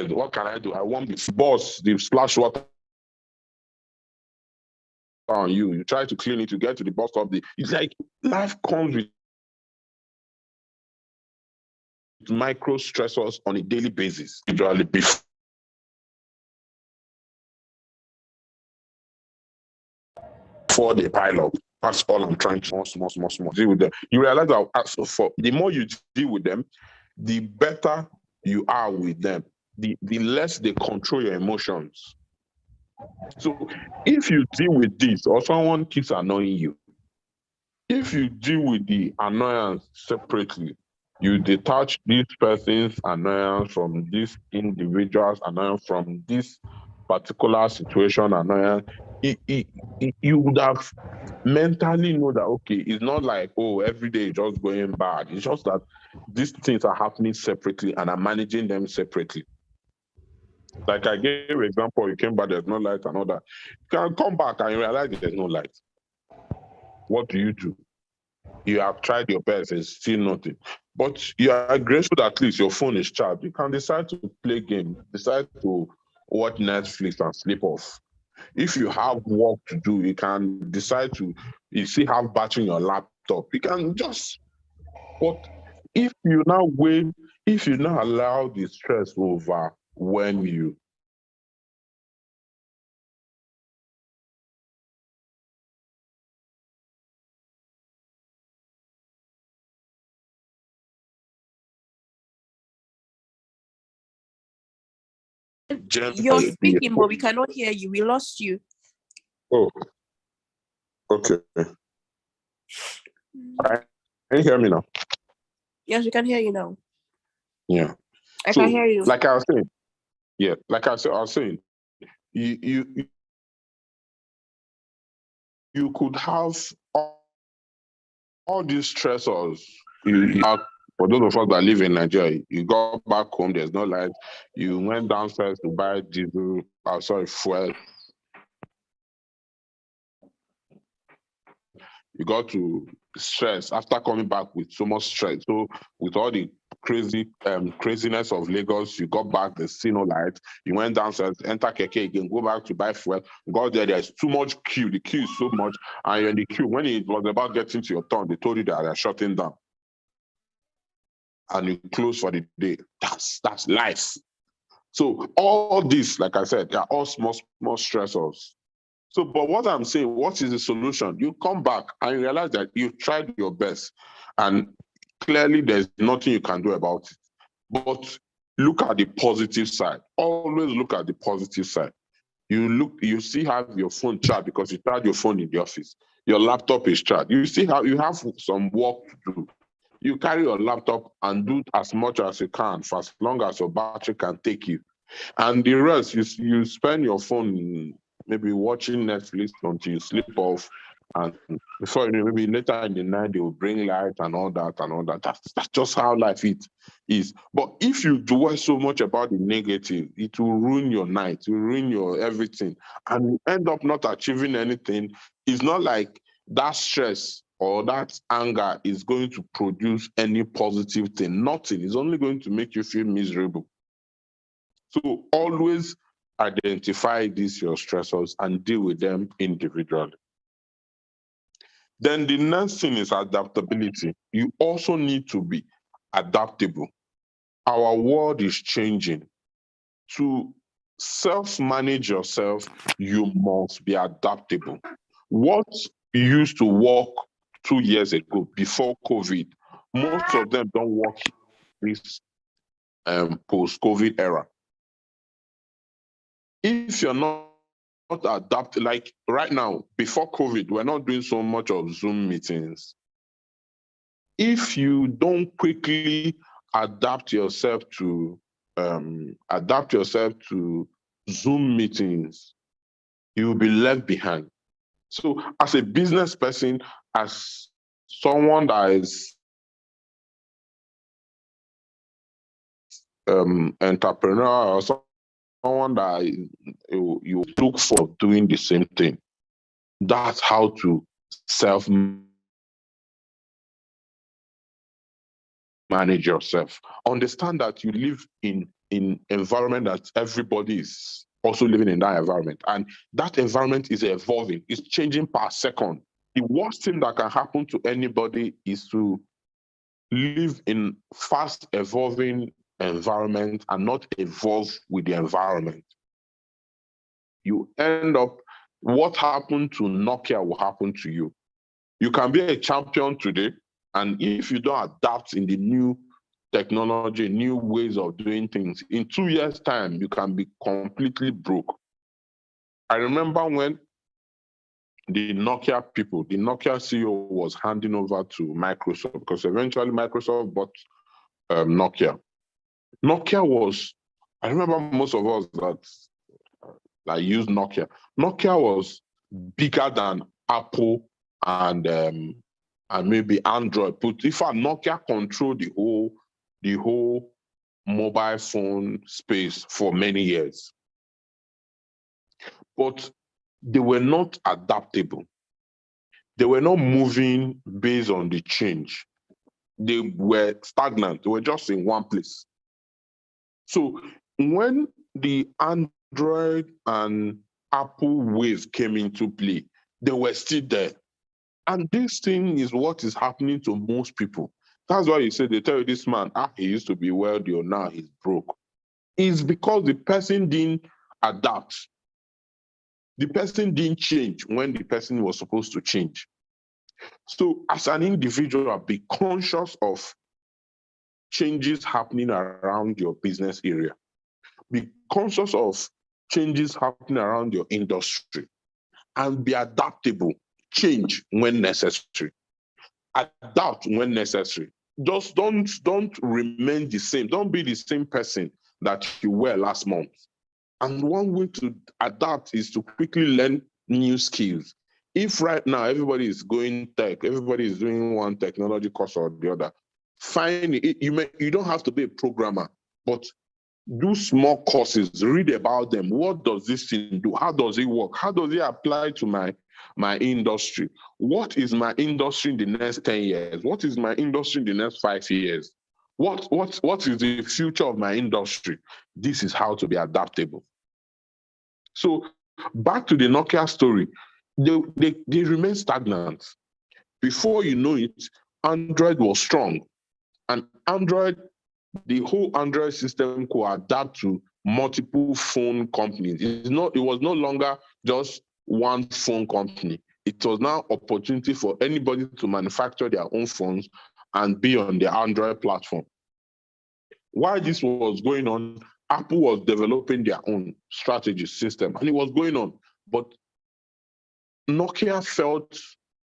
what can I do? I want the boss, the splash water on you. You try to clean it, to get to the bus stop. It's like life comes with micro stressors on a daily basis, usually before they pile up. That's all I'm trying to small deal with them. You realize that for the more you deal with them, the better you are with them. The less they control your emotions. So if you deal with this, or someone keeps annoying you, if you deal with the annoyance separately, you detach this person's annoyance from this individual's annoyance, from this particular situation annoyance, you would have mentally know that, okay, it's not like, oh, every day is just going bad. It's just that these things are happening separately and I'm managing them separately. Like I gave an example, you came back, there's no light and all that. You can come back and you realize there's no light. What do? You have tried your best, it's still nothing. But you are grateful that at least your phone is charged. You can decide to play games, decide to watch Netflix and sleep off. If you have work to do, you can decide to, you still have battery in your laptop. You can just, but if you now allow the stress to overwhelm you, You're speaking, but we cannot hear you. We lost you. Oh, okay. Can you hear me now? Yes, we can hear you now. Yeah. I can hear you. Like I was saying, you could have all these stressors. For those of us that live in Nigeria, you go back home, there's no light. You went downstairs to buy fuel. You got to stress after coming back with so much stress. So with all the craziness of Lagos, you got back, there's still no light. You went downstairs, enter Keke again, go back to buy fuel. Got there's too much queue. The queue is so much, and you're in the queue. When it was about getting to your turn, they told you that they're shutting down, and you close for the day. That's life. So all this, like I said, they are all small stressors. So, but what I'm saying, what is the solution? You come back and realize that you've tried your best, and clearly there's nothing you can do about it. But look at the positive side. Always look at the positive side. You still have your phone charged because you charge your phone in the office. Your laptop is charged. You have some work to do. You carry your laptop and do as much as you can for as long as your battery can take you. And the rest, you spend your phone maybe watching Netflix until you sleep off, And before you know, maybe later in the night, they will bring light and all that and all that. That's just how life is. But if you dwell so much about the negative, it will ruin your night, it will ruin your everything, and you end up not achieving anything. It's not like that stress or that anger is going to produce any positive thing. Nothing. It's only going to make you feel miserable. So always identify these your stressors and deal with them individually. Then the next thing is adaptability. You also need to be adaptable. Our world is changing. To self-manage yourself, you must be adaptable. What used to work 2 years ago before COVID, most of them don't work in this post-COVID era. If you're not adapted, like right now, before COVID, we're not doing so much of Zoom meetings. If you don't quickly adapt yourself to Zoom meetings, you will be left behind. So as a business person, as someone that is entrepreneur or someone that you look for doing the same thing, that's how to manage yourself. Understand that you live in environment that everybody is also living in that environment, and that environment is evolving, it's changing per second. The worst thing that can happen to anybody is to live in fast evolving environment and not evolve with the environment. You end up, what happened to Nokia will happen to you. You can be a champion today, and if you don't adapt in the new technology, new ways of doing things, in 2 years' time, you can be completely broke. I remember when the Nokia CEO was handing over to Microsoft, because eventually Microsoft bought Nokia. Nokia was, I remember most of us that used Nokia. Nokia was bigger than Apple and maybe Android. But in fact, Nokia controlled the whole mobile phone space for many years. But they were not adaptable. They were not moving based on the change. They were stagnant. They were just in one place. So when the Android and Apple wave came into play, they were still there. And this thing is what is happening to most people. That's why you say they tell you this man, he used to be wealthy, or now he's broke. It's because the person didn't adapt. The person didn't change when the person was supposed to change. So as an individual, be conscious of changes happening around your business area. Be conscious of changes happening around your industry, and be adaptable. Change when necessary. Adapt when necessary. Just don't remain the same. Don't be the same person that you were last month. And one way to adapt is to quickly learn new skills. If right now everybody is going tech, everybody is doing one technology course or the other, find it. You don't have to be a programmer, but do small courses, read about them. What does this thing do? How does it work? How does it apply to my industry? What is my industry in the next 10 years? What is my industry in the next 5 years? What is the future of my industry? This is how to be adaptable. So back to the Nokia story, they remain stagnant. Before you know it, Android was strong. And the whole Android system could adapt to multiple phone companies. It was no longer just one phone company. It was now opportunity for anybody to manufacture their own phones and be on the Android platform. While this was going on, Apple was developing their own strategy system, and it was going on. But Nokia felt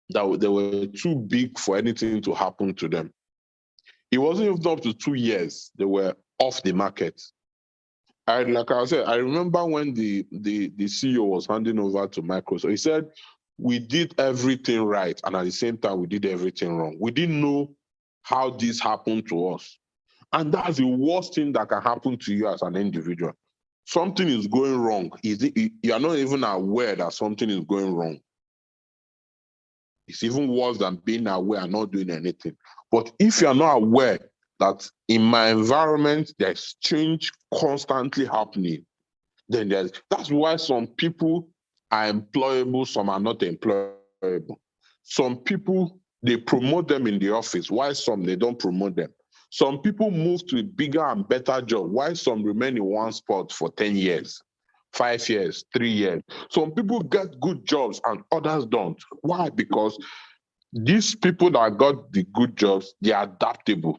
that they were too big for anything to happen to them. It wasn't even up to 2 years, they were off the market. Like I said, I remember when the CEO was handing over to Microsoft, he said, we did everything right, and at the same time, we did everything wrong. We didn't know how this happened to us. And that's the worst thing that can happen to you as an individual. Something is going wrong. You are not even aware that something is going wrong. It's even worse than being aware and not doing anything. But if you're not aware that in my environment, there's change constantly happening, then that's why some people are employable, some are not employable. Some people, they promote them in the office, while some, they don't promote them. Some people move to a bigger and better job, while some remain in one spot for 10 years, 5 years, 3 years. Some people get good jobs and others don't. Why? Because these people that got the good jobs, they're adaptable.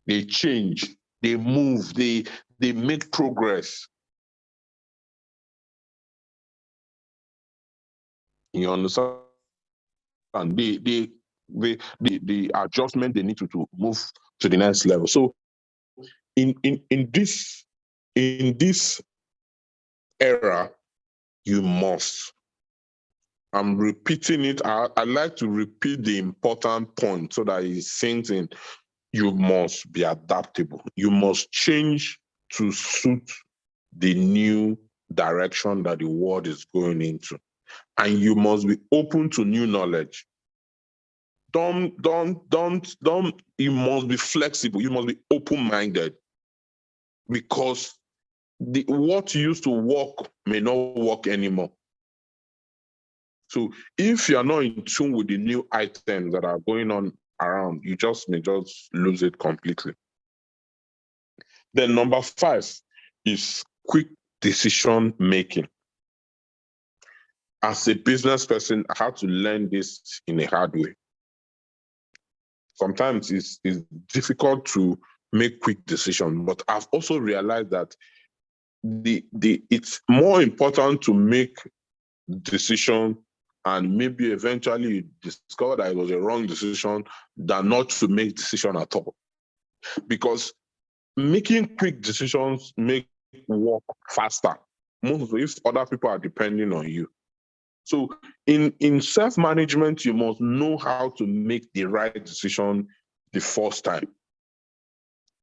They change, they move, they make progress. You understand? And the adjustment they need to move to the next level. So in this era, you must. I'm repeating it. I like to repeat the important point so that it sinks in. You must be adaptable. You must change to suit the new direction that the world is going into. And you must be open to new knowledge. You must be flexible. You must be open-minded, because what used to work may not work anymore. So if you're not in tune with the new items that are going on around, you may just lose it completely. Then number 5 is quick decision making. As a business person, I had to learn this in a hard way. Sometimes it's difficult to make quick decisions, but I've also realized that it's more important to make decision and maybe eventually discover that it was a wrong decision than not to make decision at all. Because making quick decisions make work faster, most if other people are depending on you. So in self-management, you must know how to make the right decision the first time.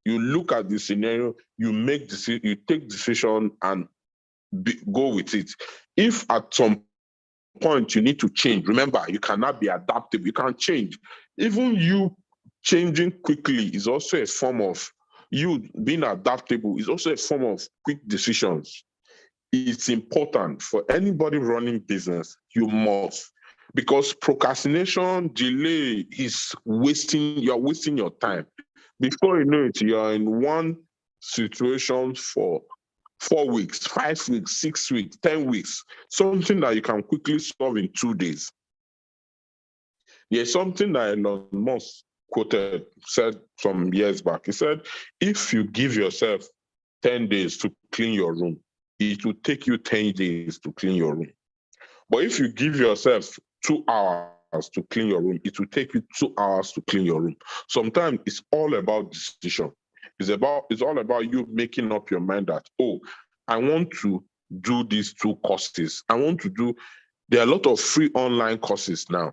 You look at the scenario, you take decision and go with it. If at some point you need to change, remember, you cannot be adaptable, you can't change. Even you changing quickly is also a form of, you being adaptable is also a form of quick decisions. It's important for anybody running business, you must, because procrastination, delay is you're wasting your time. Before you know it, you're in one situation for 4 weeks, 5 weeks, 6 weeks, 10 weeks, something that you can quickly solve in 2 days. There's something that Elon Musk said some years back. He said, if you give yourself 10 days to clean your room, it will take you 10 days to clean your room. But if you give yourself 2 hours to clean your room, it will take you 2 hours to clean your room. Sometimes it's all about decision. It's all about you making up your mind that, oh, I want to do these 2 courses. There are a lot of free online courses now.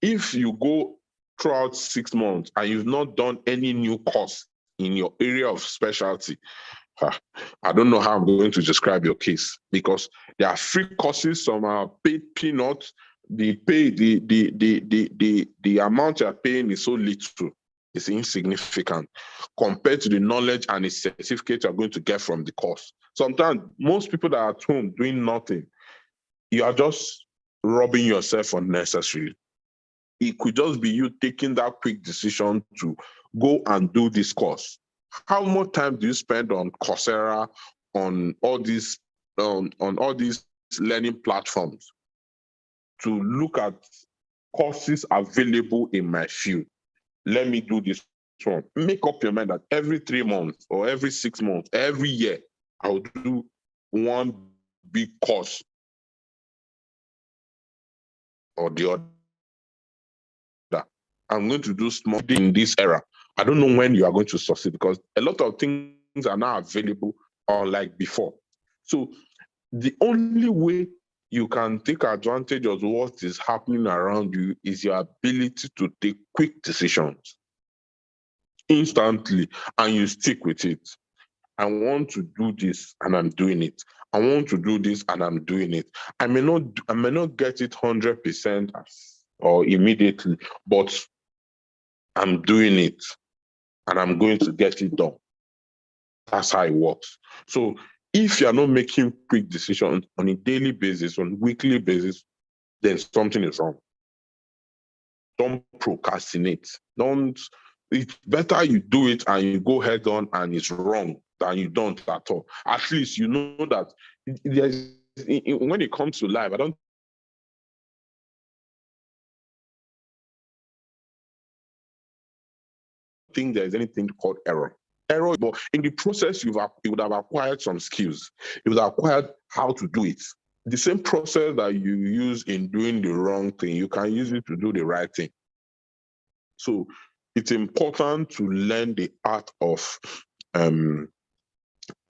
If you go throughout 6 months and you've not done any new course in your area of specialty, I don't know how I'm going to describe your case, because there are free courses, some are paid peanuts. The amount you're paying is so little, it's insignificant compared to the knowledge and the certificate you're going to get from the course. Sometimes most people that are at home doing nothing, you are just robbing yourself unnecessarily. It could just be you taking that quick decision to go and do this course. How much time do you spend on Coursera, on all these learning platforms to look at courses available in my field? Let me do this one. Make up your mind that every 3 months or every 6 months, every year, I'll do one big course or the other. I'm going to do small in this era. I don't know when you are going to succeed, because a lot of things are now available unlike before. So the only way you can take advantage of what is happening around you is your ability to take quick decisions instantly, and you stick with it. I want to do this and I'm doing it. I want to do this and I'm doing it. I may not get it 100% or immediately, but I'm doing it and I'm going to get it done. That's how it works. So if you're not making quick decisions on a daily basis, on a weekly basis, then something is wrong. Don't procrastinate. It's better you do it and you go head on and it's wrong than you don't at all. At least you know that when it comes to life, I don't think there's anything called error. But in the process, you would have acquired some skills. You would have acquired how to do it. The same process that you use in doing the wrong thing, you can use it to do the right thing. So it's important to learn the art of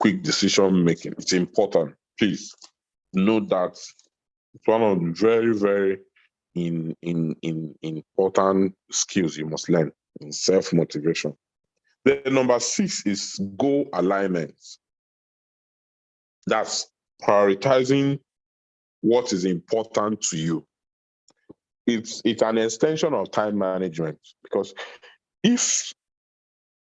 quick decision making. It's important. Please note that it's one of the very, very important skills you must learn in self-motivation. Then number 6 is goal alignment. That's prioritizing what is important to you. It's an extension of time management, because if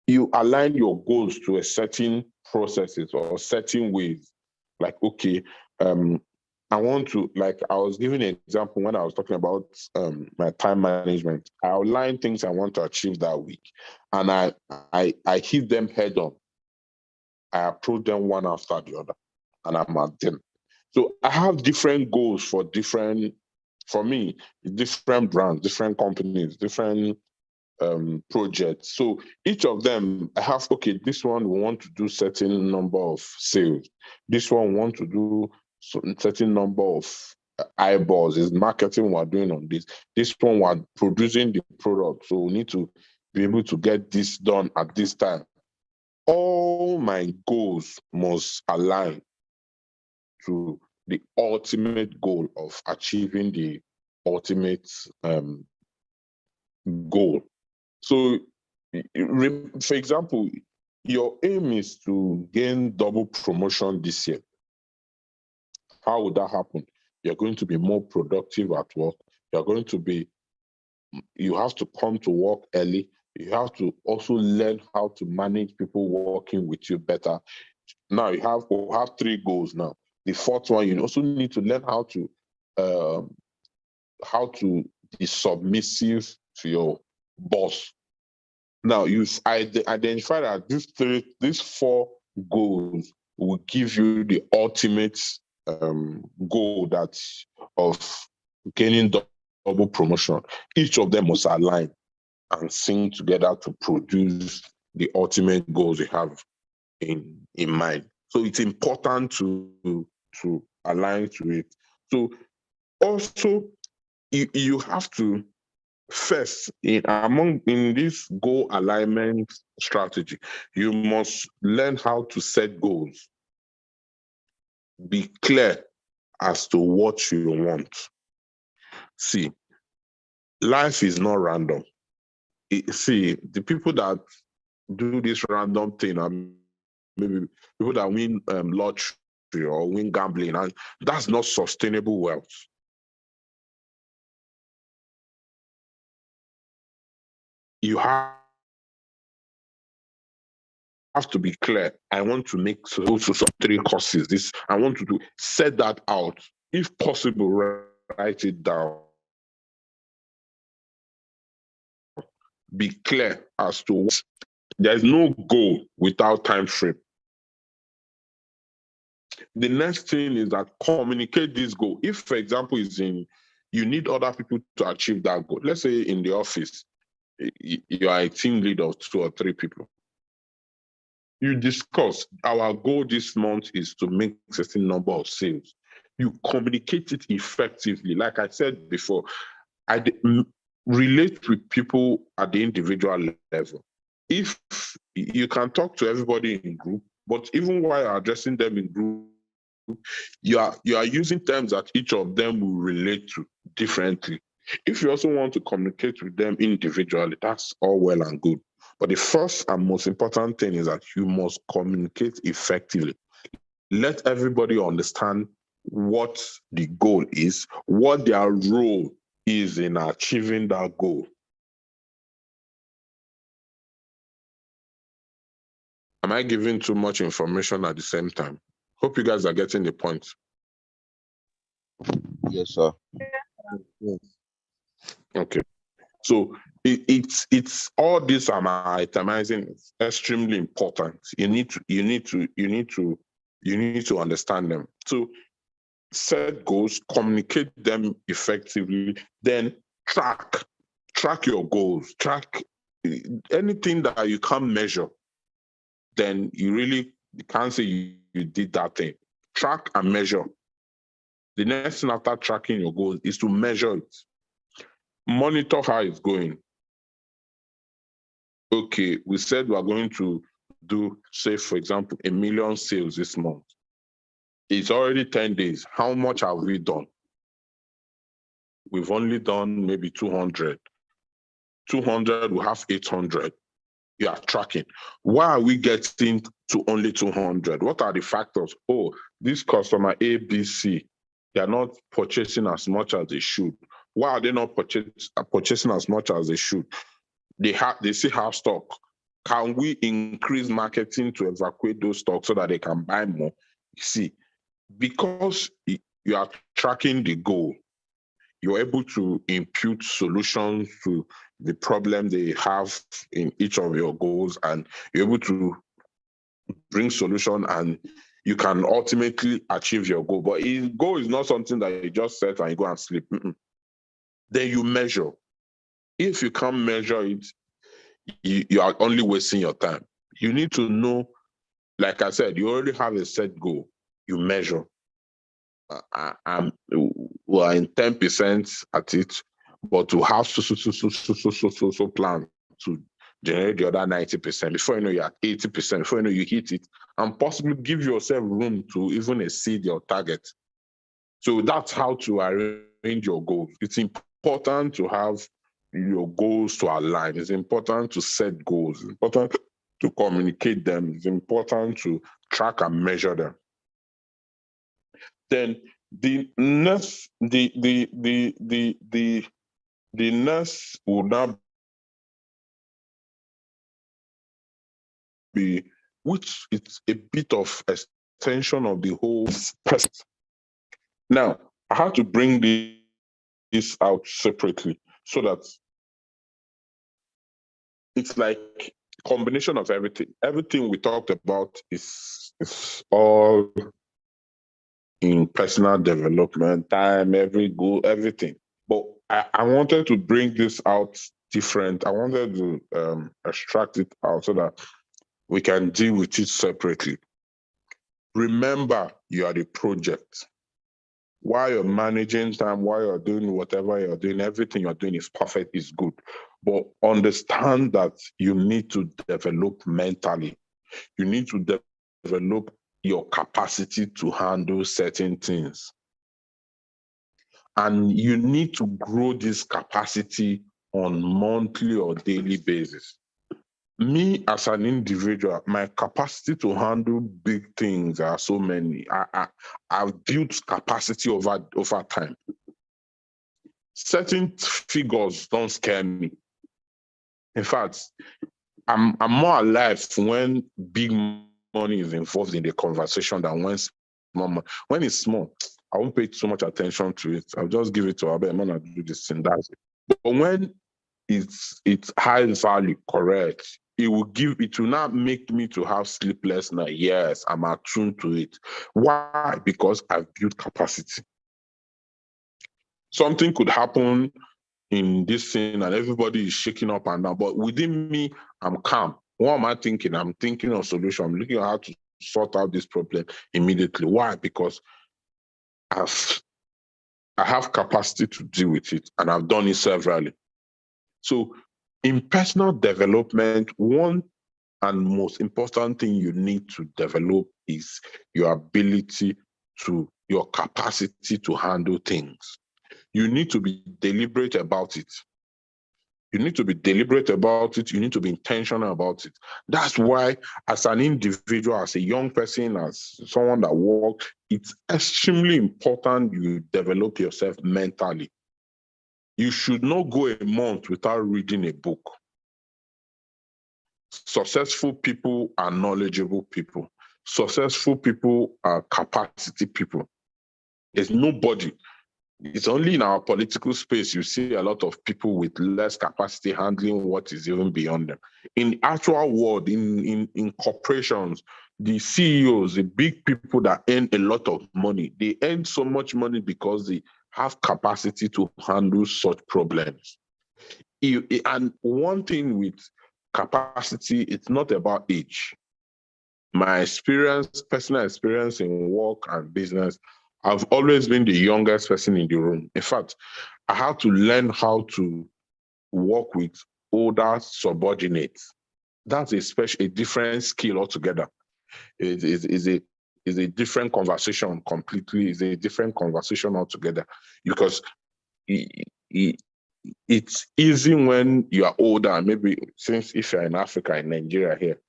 you align your goals to a certain processes or certain ways, like, okay, I want to, like I was giving an example when I was talking about my time management. I outline things I want to achieve that week, and I hit them head on. I approach them one after the other, and I'm at them. So I have different goals for me, different brands, different companies, different projects. So each of them, I have, okay, this one we want to do certain number of sales. This one we want to do certain number of eyeballs. Is marketing we're doing on this. This one we're producing the product. So we need to be able to get this done at this time. All my goals must align to the ultimate goal of achieving the ultimate goal. So, for example, your aim is to gain double promotion this year. How would that happen? You're going to be more productive at work. You have to come to work early. You have to also learn how to manage people working with you better. Now we'll have 3 goals now. The 4th one, you also need to learn how to be submissive to your boss. Now, you've identified that these 4 goals will give you the ultimate goal of gaining double promotion. Each of them must align and sing together to produce the ultimate goals you have in mind. So it's important to align to it. So also, you have to first, in this goal alignment strategy, you must learn how to set goals. Be clear as to what you want. See, life is not random. The people that do this random thing are maybe people that win lottery or win gambling, and that's not sustainable wealth. You have to be clear. I want to make so 3 courses. I want to set that out. If possible, write it down. Be clear as to what. There's no goal without time frame. The next thing is that communicate this goal. If, for example, you need other people to achieve that goal. Let's say in the office, you are a team lead of 2 or 3 people. You discuss, our goal this month is to make a certain number of sales. You communicate it effectively. Like I said before, relate with people at the individual level. If you can talk to everybody in group, but even while you're addressing them in group, you are using terms that each of them will relate to differently. If you also want to communicate with them individually, that's all well and good. But the first and most important thing is that you must communicate effectively. Let everybody understand what the goal is, what their role is in achieving that goal. Am I giving too much information at the same time? Hope you guys are getting the point. Yes, sir. Yes. Okay. So it's all this I'm itemizing is extremely important. You need to understand them. So set goals, communicate them effectively, then track your goals, track anything that you can't measure, then you can't say you did that thing. Track and measure. The next thing after tracking your goals is to measure it. Monitor how it's going. Okay, we said we are going to do, say, for example, 1 million sales this month. It's already 10 days. How much have we done? We've only done maybe 200. 200, we have 800. You are tracking. Why are we getting to only 200? What are the factors? Oh, this customer A, B, C, they are not purchasing as much as they should. Why are they not purchasing as much as they should? They still have stock. Can we increase marketing to evacuate those stocks so that they can buy more? You see, because you are tracking the goal, you're able to impute solutions to the problem they have in each of your goals, and you're able to bring solution, and you can ultimately achieve your goal. But goal is not something that you just set and you go and sleep. Then you measure. If you can't measure it, you are only wasting your time. You need to know, like I said, you already have a set goal. You measure. We're in 10% at it, but to have so plan to generate the other 90%. Before you know you're at 80%, before you know you hit it, and possibly give yourself room to even exceed your target. So that's how to arrange your goals. It's important to have your goals to align. It's important to set goals. It's important to communicate them. It's important to track and measure them. Then the next will now be, which is a bit of extension of the whole test. Now, I have to bring this out separately so that it's like combination of everything. Everything we talked about is all in personal development, time, every goal, everything. But I wanted to bring this out different. I wanted to extract it out so that we can deal with it separately. Remember, you are the project. While you're managing time, while you're doing whatever you're doing, everything you're doing is perfect, is good. But understand that you need to develop mentally. You need to develop your capacity to handle certain things. And you need to grow this capacity on monthly or daily basis. Me as an individual, my capacity to handle big things are so many. I've built capacity over time. Certain figures don't scare me. In fact, I'm more alive when big money is involved in the conversation than when small money. When it's small, I won't pay too much attention to it. I'll just give it to Abel, man, I'll do this and that. But when it's high value, correct, it will not make me to have sleepless night. Yes, I'm attuned to it. Why? Because I've built capacity. Something could happen in this thing and everybody is shaking up and down, but within me, I'm calm. What am I thinking? I'm thinking of solution. I'm looking at how to sort out this problem immediately. Why? Because I have capacity to deal with it, and I've done it severally. So in personal development, one and most important thing you need to develop is your ability to your capacity to handle things. You need to be deliberate about it. You need to be deliberate about it. You need to be intentional about it. That's why, as an individual, as a young person, as someone that works, it's extremely important you develop yourself mentally. You should not go a month without reading a book. Successful people are knowledgeable people. Successful people are capacity people. There's nobody. It's only in our political space you see a lot of people with less capacity handling what is even beyond them. In actual world, in corporations, the CEOs, the big people that earn a lot of money, they earn so much money because they have capacity to handle such problems. And one thing with capacity, it's not about age. My experience, personal experience in work and business, I've always been the youngest person in the room. In fact, I had to learn how to work with older subordinates. That's a different skill altogether. It is a different conversation completely. It's a different conversation altogether because it's easy when you are older. Maybe since if you're in Africa, in Nigeria here,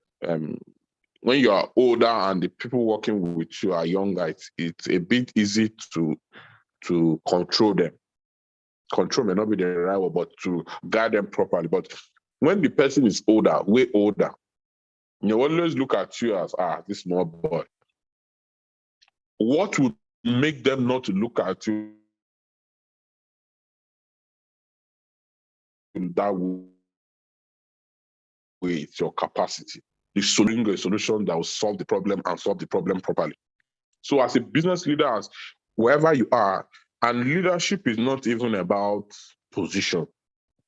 when you are older and the people working with you are younger, it's a bit easy to control them. Control may not be the right word, but to guide them properly. But when the person is older, way older, you always look at you as, this small boy. What would make them not to look at you in that way? It's your capacity. The solution that will solve the problem and solve the problem properly. So as a business leader, as wherever you are, and leadership is not even about position.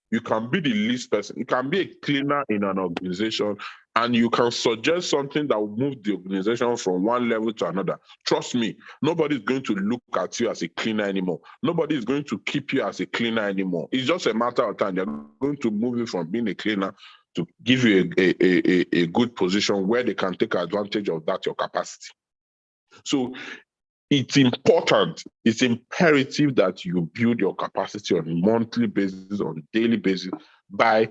You can be the least person. You can be a cleaner in an organization, and you can suggest something that will move the organization from one level to another. Trust me, nobody is going to look at you as a cleaner anymore. Nobody is going to keep you as a cleaner anymore. It's just a matter of time. They're going to move you from being a cleaner to give you a good position where they can take advantage of that, your capacity. So it's important, it's imperative that you build your capacity on a monthly basis, on a daily basis, by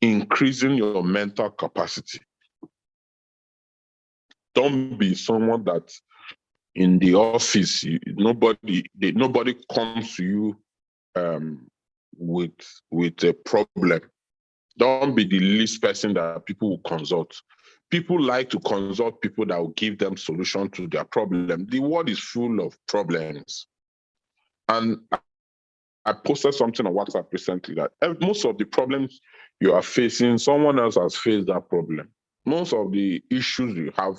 increasing your mental capacity. Don't be someone that in the office, nobody comes to you with a problem. Don't be the least person that people will consult. People like to consult people that will give them solution to their problem. The world is full of problems. And I posted something on WhatsApp recently that most of the problems you are facing, someone else has faced that problem. Most of the issues you have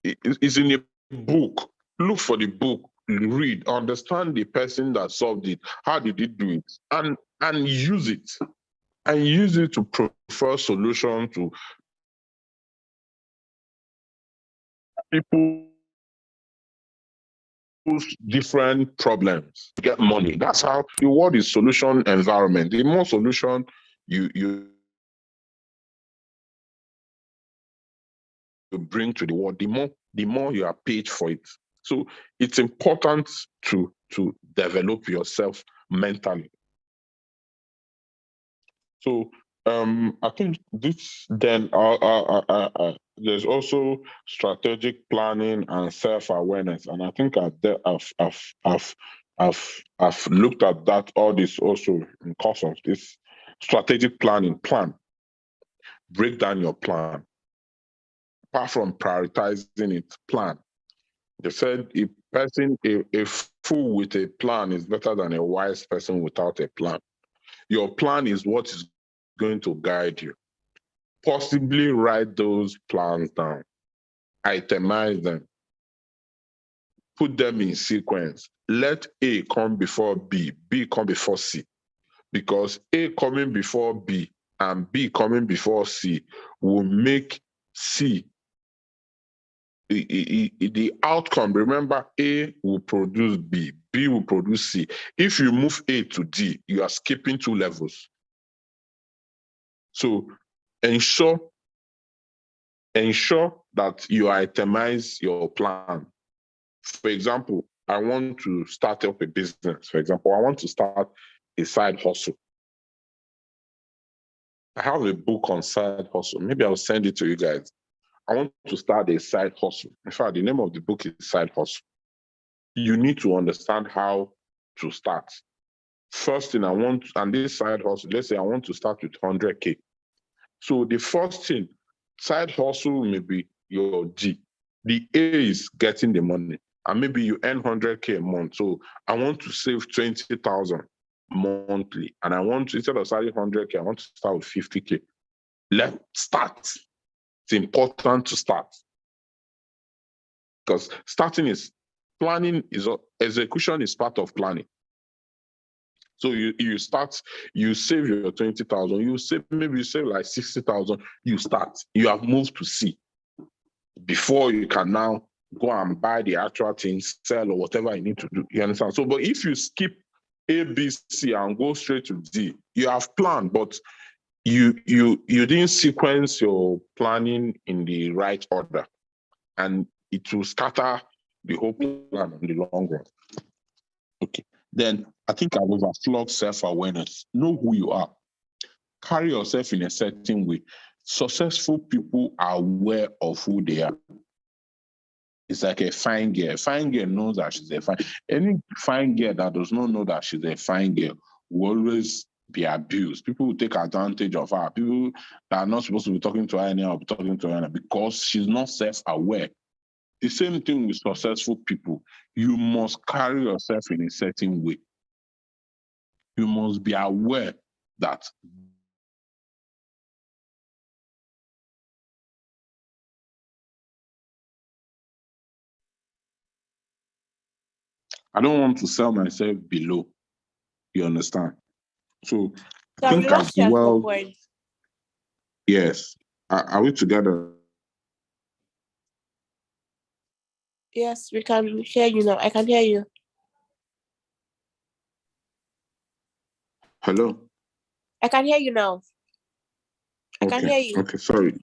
is in a book. Look for the book, read, understand the person that solved it. How did he do it? And use it. And use it to prefer solution to people's different problems to get money. That's how the world is solution environment. The more solution you bring to the world, the more you are paid for it. So it's important to develop yourself mentally. So I think this then there's also strategic planning and self-awareness, and I think I've looked at that all this also in course of this strategic planning. Break down your plan. Apart from prioritizing it, plan. They said a fool with a plan is better than a wise person without a plan. Your plan is what is going to guide you. Possibly write those plans down, itemize them, put them in sequence. Let A come before B, B come before C, because A coming before B and B coming before C will make C the outcome. Remember, A will produce B, B will produce C. If you move A to D, you are skipping 2 levels. So ensure that you itemize your plan. For example, I want to start up a business. For example, I want to start a side hustle. I have a book on side hustle. Maybe I'll send it to you guys. I want to start a side hustle. In fact, the name of the book is Side Hustle. You need to understand how to start. First thing I want, and this side hustle, let's say I want to start with 100K. So the first thing, side hustle may be your G. The A is getting the money. And maybe you earn 100K a month. So I want to save 20,000 monthly. And I want to, instead of starting 100K, I want to start with 50K. Let's start. It's important to start. Because starting is, planning is, execution is part of planning. So you start, you save your 20,000, you save, maybe you save like 60,000, you start, you have moved to C before you can now go and buy the actual thing, sell or whatever you need to do. You understand? So, but if you skip A, B, C and go straight to D, you have planned, but you didn't sequence your planning in the right order, and it will scatter the whole plan in the long run. Okay. Then I think I've overflogged self-awareness. Know who you are. Carry yourself in a certain way. Successful people are aware of who they are. It's like a fine girl. A fine girl knows that she's a fine. Any fine girl that does not know that she's a fine girl will always be abused. People will take advantage of her. People that are not supposed to be talking to her anyhow will be talking to her because she's not self-aware. The same thing with successful people. You must carry yourself in a certain way. You must be aware that I don't want to sell myself below. You understand? So I So we think as lost you at well. one point. Yes. Are we together? Yes, we can hear you now. I can hear you. Hello? I can hear you now. I can hear you. Okay, sorry.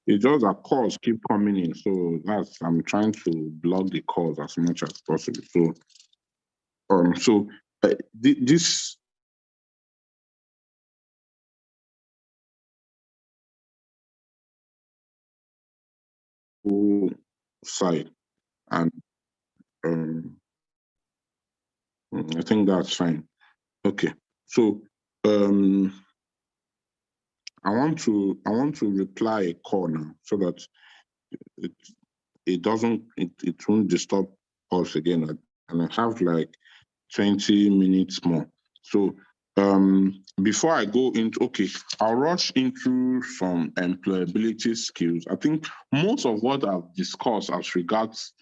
It's just that calls keep coming in. So I'm trying to block the calls as much as possible. So this whole side, and I think that's fine. Okay. So I want to reply a call now so that it won't disturb us again. And I have like 20 minutes more. So before I go into, okay, I'll rush into some employability skills. I think most of what I've discussed as regards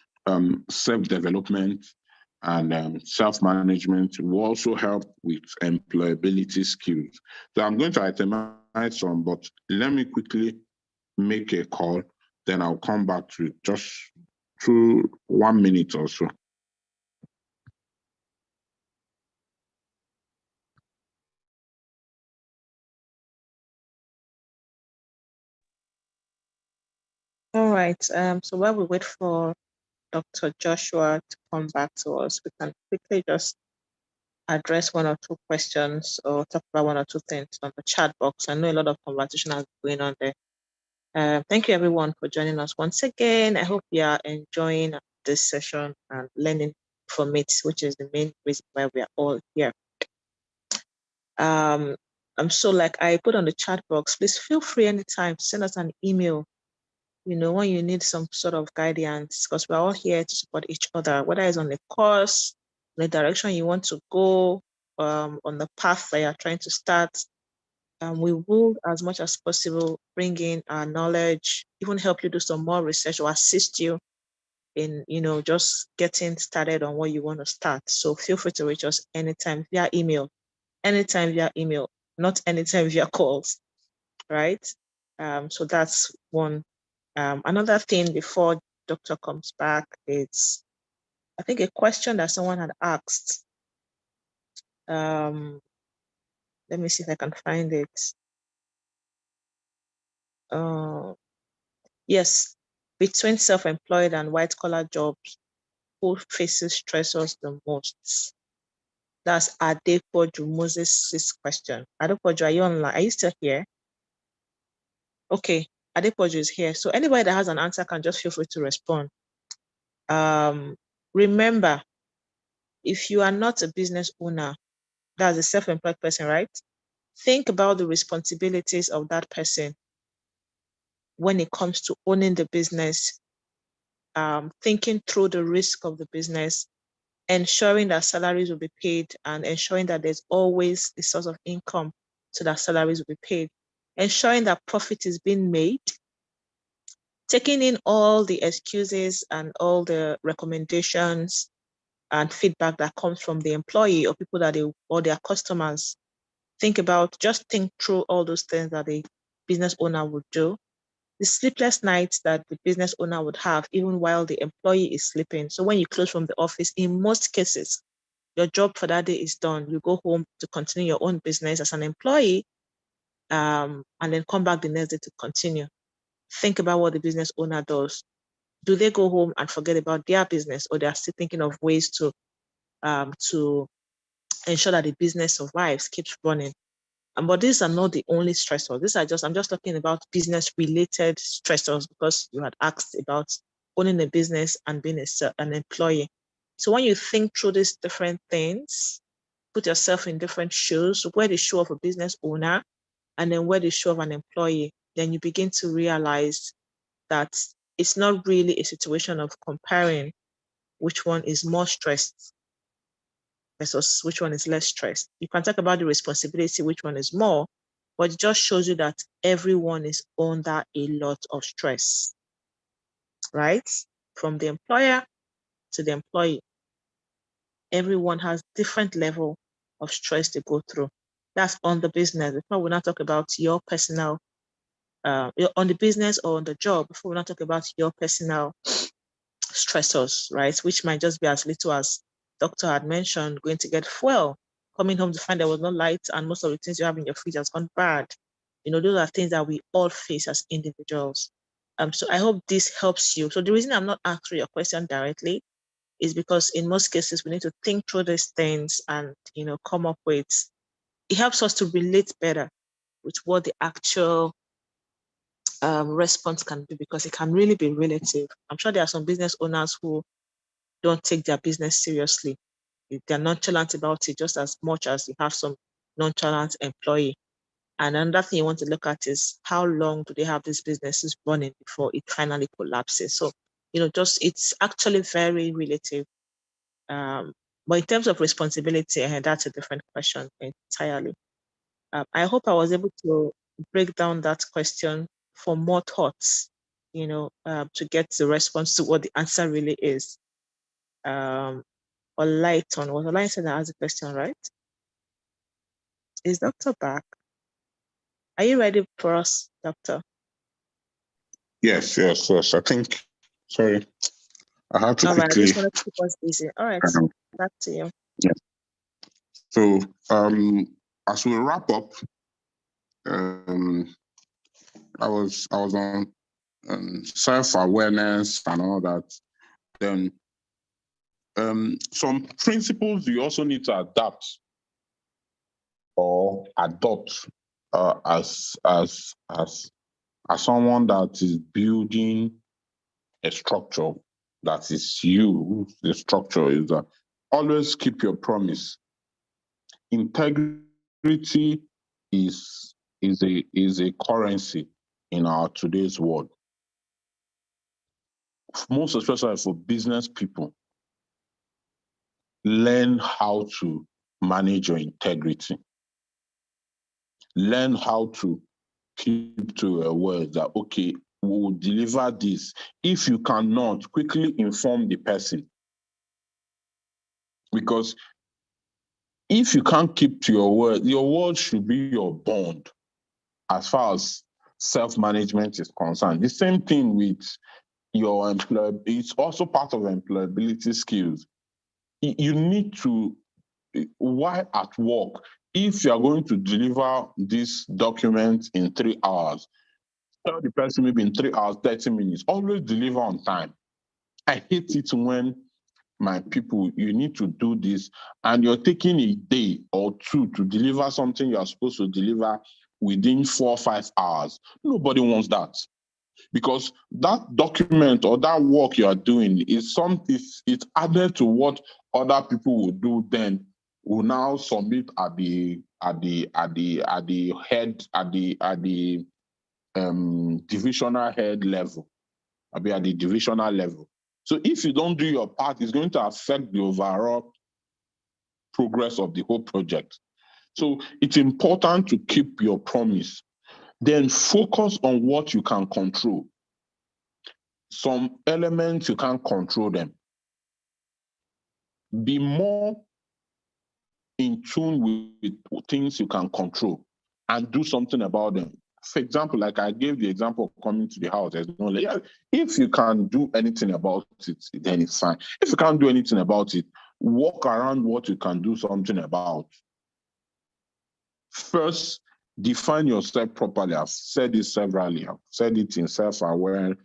self-development and self-management will also help with employability skills. So I'm going to itemize some, but let me quickly make a call, then I'll come back to just 1 minute or so. All right. So while we wait for Dr. Joshua to come back to us, we can quickly just address one or two questions or talk about one or two things on the chat box. I know a lot of conversation has been going on there. Thank you everyone for joining us once again. I hope you are enjoying this session and learning from it, which is the main reason why we are all here. So like I put on the chat box, please feel free anytime to send us an email, when you need some sort of guidance, because we're all here to support each other, whether it's on the course, the direction you want to go, on the path that you're trying to start. We will, as much as possible, bring in our knowledge, even help you do some more research or assist you in, just getting started on what you want to start. So feel free to reach us anytime via email, not anytime via calls, right? So that's one. Another thing before Doctor comes back is, I think a question that someone had asked. Let me see if I can find it. Yes, between self-employed and white-collar jobs, who faces stressors the most? That's Adepoju Moses' question. Adepoju, are you online? Are you still here? Okay, Adepoju is here. So anybody that has an answer can just feel free to respond. Remember, if you are not a business owner, that's a self-employed person, right? Think about the responsibilities of that person when it comes to owning the business, thinking through the risk of the business, ensuring that salaries will be paid, and ensuring that there's always a source of income so that salaries will be paid, ensuring that profit is being made, taking in all the excuses and all the recommendations and feedback that comes from the employee or people that or their customers. Think through all those things that the business owner would do. The sleepless nights that the business owner would have, even while the employee is sleeping. So when you close from the office, in most cases, your job for that day is done. You go home to continue your own business as an employee, and then come back the next day to continue. Think about what the business owner does. Do they go home and forget about their business, or they are still thinking of ways to ensure that the business survives, keeps running? But these are not the only stressors. I'm just talking about business-related stressors, because you had asked about owning a business and being an employee. So when you think through these different things, put yourself in different shoes, wear the shoe of a business owner and then wear the shoe of an employee, then you begin to realize that it's not really a situation of comparing which one is more stressed versus which one is less stressed. You can talk about the responsibility, which one is more, but it just shows you that everyone is under a lot of stress, right? From the employer to the employee. Everyone has different level of stress to go through. That's on the business. Before we not talk about your personal, on the business or on the job, before we not talk about your personal stressors, right? Which might just be as little as doctor had mentioned, going to get fuel, coming home to find there was no light, and most of the things you have in your fridge has gone bad. Those are things that we all face as individuals. So I hope this helps you. So the reason I'm not answering your question directly is because in most cases we need to think through these things and come up with. It helps us to relate better with what the actual response can be, because it can really be relative. I'm sure there are some business owners who don't take their business seriously. They're nonchalant about it just as much as you have some nonchalant employee. And another thing you want to look at is how long do they have these businesses running before it finally collapses. So, it's actually very relative. But in terms of responsibility, that's a different question entirely. I hope I was able to break down that question for more thoughts, to get the response to what the answer really is. Lighton, was Lighton that asked the question, right? Is Doctor back? Are you ready for us, Doctor? Yes. I think, sorry, I had to All right, I quickly. just wanted to keep us busy. All right, back to you. Yeah. So, as we wrap up, I was on self-awareness and all that. Then, some principles you also need to adapt or adopt as someone that is building a structure that is you. The structure is that always keep your promise. Integrity is a currency in our today's world. Most especially for business people, learn how to manage your integrity. Learn how to keep to a word that, okay, we will deliver this. If you cannot, quickly inform the person. Because if you can't keep to your word should be your bond as far as self-management is concerned. The same thing with your employee. It's also part of employability skills. You need to, while at work, if you're going to deliver this document in 3 hours, tell the person maybe in 3 hours, 30 minutes, always deliver on time. I hate it when my people, you need to do this, and you're taking a day or two to deliver something you're supposed to deliver within 4 or 5 hours. Nobody wants that, because that document or that work you are doing is it's added to what other people will do, then will now submit at the divisional head level, at the divisional level. So if you don't do your part, it's going to affect the overall progress of the whole project. So it's important to keep your promise. Then focus on what you can control. Some elements, you can't control them. Be more in tune with things you can control and do something about them. For example, like I gave the example of coming to the house, there's no, if you can do anything about it, then it's fine. If you can't do anything about it, walk around what you can do something about. First, define yourself properly. I've said this severally. I've said it in self-aware.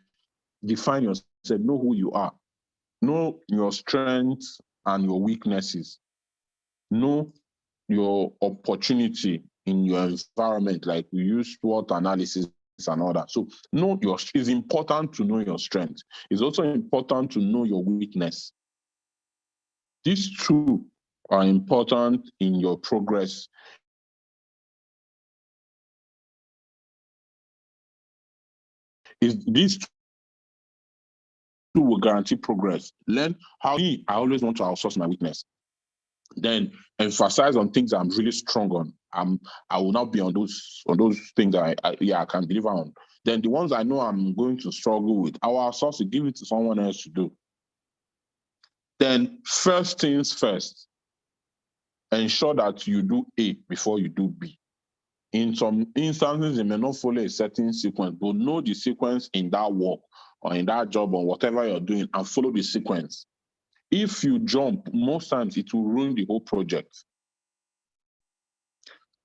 Define yourself, know who you are. Know your strengths and your weaknesses. Know your opportunity in your environment, like we use SWOT analysis and all that. So it's important to know your strength. It's also important to know your weakness. These two are important in your progress. These two will guarantee progress. Learn how I always want to outsource my weakness. Then emphasize on things I'm really strong on. I will not be on those things that I can deliver on. Then the ones I know I'm going to struggle with, I will outsource it, give it to someone else to do. Then first things first, ensure that you do A before you do B. In some instances, you may not follow a certain sequence, but know the sequence in that work or in that job or whatever you're doing and follow the sequence. If you jump, most times it will ruin the whole project.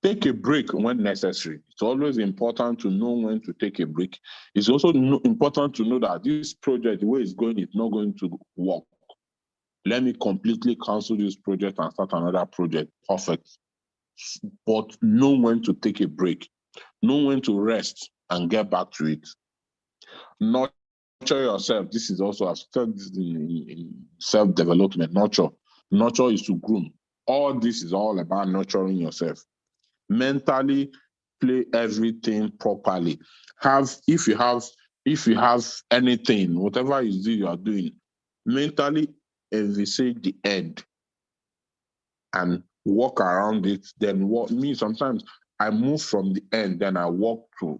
Take a break when necessary. It's always important to know when to take a break. It's also important to know that this project, the way it's going, it's not going to work. Let me completely cancel this project and start another project. Perfect. But know when to take a break. Know when to rest and get back to it. Nurture yourself. This is also, I've said this in self-development. Nurture is to groom. All this is all about nurturing yourself. Mentally play everything properly. If you have anything, whatever it is you are doing, mentally envisage the end and walk around it. Then what me sometimes I move from the end, then I walk to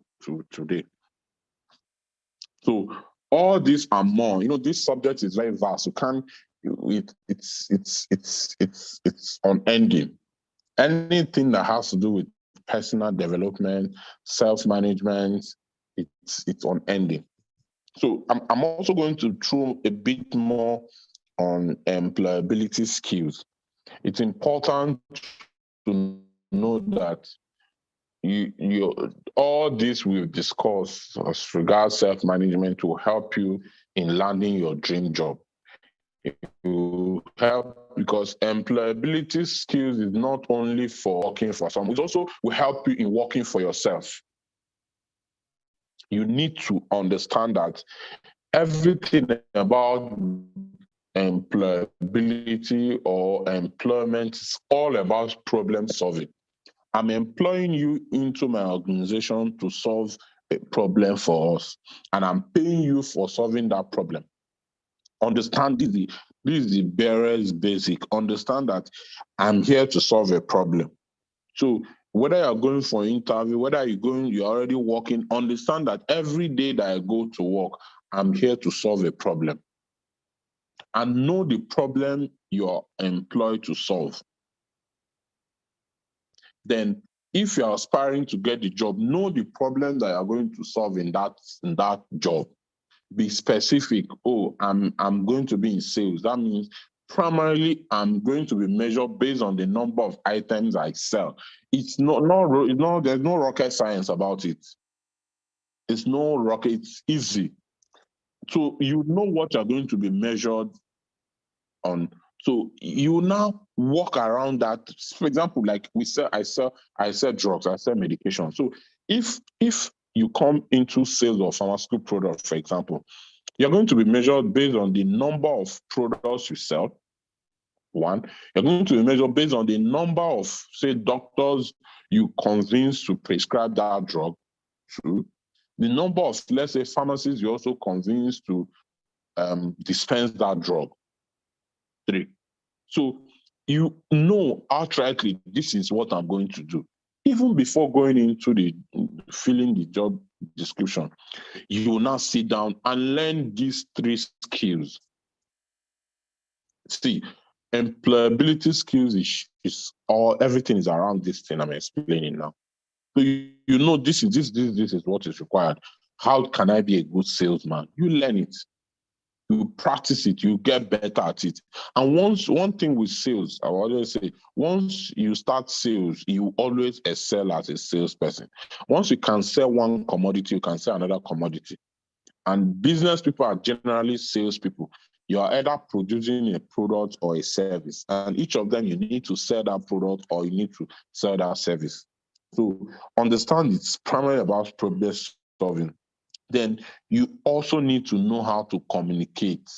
today. So all these are more. This subject is very vast. You can't. It's unending. Anything that has to do with personal development, self-management, it's unending. So I'm also going to throw a bit more on employability skills. It's important to know that you all this we've discussed as regards self-management will help you in landing your dream job. It will help because employability skills is not only for working for someone, it also will help you in working for yourself. You need to understand that everything about employability or employment is all about problem solving. I'm employing you into my organization to solve a problem for us, and I'm paying you for solving that problem. Understand this is the barest basic. Understand that I'm here to solve a problem. So whether you're going for an interview, whether you're already working, understand that every day that I go to work, I'm here to solve a problem. And know the problem you're employed to solve. Then if you're aspiring to get the job, know the problem that you're going to solve in that job. Be specific. Oh, I'm going to be in sales. That means primarily I'm going to be measured based on the number of items I sell. There's no rocket science about it. It's easy. So you know what you're going to be measured on. So you now walk around that. For example, like I sell drugs, I sell medication. So if you come into sales of pharmaceutical products, for example, you're going to be measured based on the number of products you sell. One, you're going to be measured based on the number of, say, doctors you convince to prescribe that drug. Two, the number of, let's say, pharmacies you also convince to dispense that drug. Three. So you know outrightly, this is what I'm going to do. Even before going into the filling the job description, you will now sit down and learn these 3 skills. See, employability skills is all, everything is around this thing I'm explaining now. So you know this is what is required. How can I be a good salesman? You learn it. You practice it, you get better at it. And one thing with sales, I always say, once you start sales, you always excel as a salesperson. Once you can sell one commodity, you can sell another commodity. And business people are generally salespeople. You are either producing a product or a service. And each of them, you need to sell that product or you need to sell that service. So understand it's primarily about problem solving. Then you also need to know how to communicate.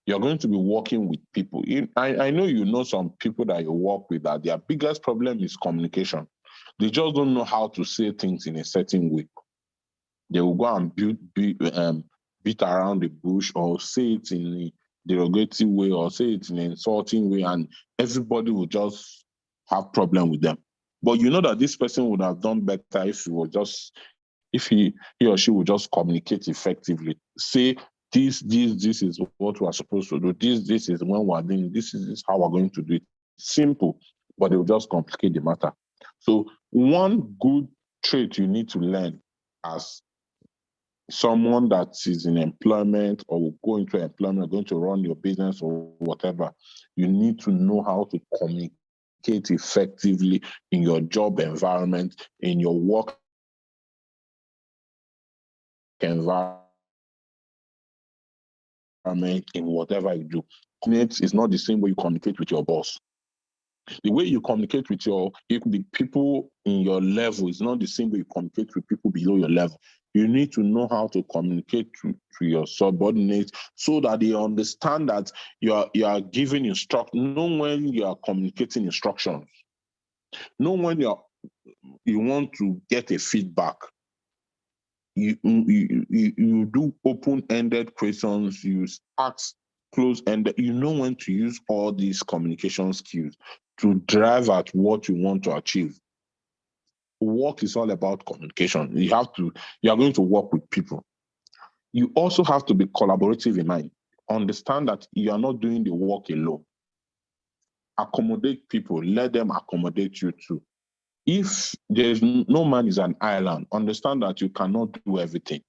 You're going to be working with people. I know you know some people that you work with that their biggest problem is communication. They just don't know how to say things in a certain way. They will go and beat around the bush or say it in a derogatory way or say it in an insulting way, and everybody will just have problem with them. But you know that this person would have done better if he or she would just communicate effectively. Say, this is what we are supposed to do. This is when we're doing, this is how we're going to do it. Simple, but it will just complicate the matter. So one good trait you need to learn as someone that is in employment or will go into employment, going to run your business or whatever, you need to know how to communicate effectively in your job environment, in your work environment, in whatever you do. Communicate is not the same way you communicate with your boss. The way you communicate with the people in your level is not the same way you communicate with people below your level. You need to know how to communicate to your subordinates so that they understand that you are giving instruction. Know when you are communicating instructions. Know when you want to get a feedback. You do open-ended questions. You ask close-ended. You know when to use all these communication skills to drive at what you want to achieve. Work is all about communication. You are going to work with people. You also have to be collaborative in mind. Understand that you are not doing the work alone. Accommodate people. Let them accommodate you too. If there's no man is an island, understand that you cannot do everything.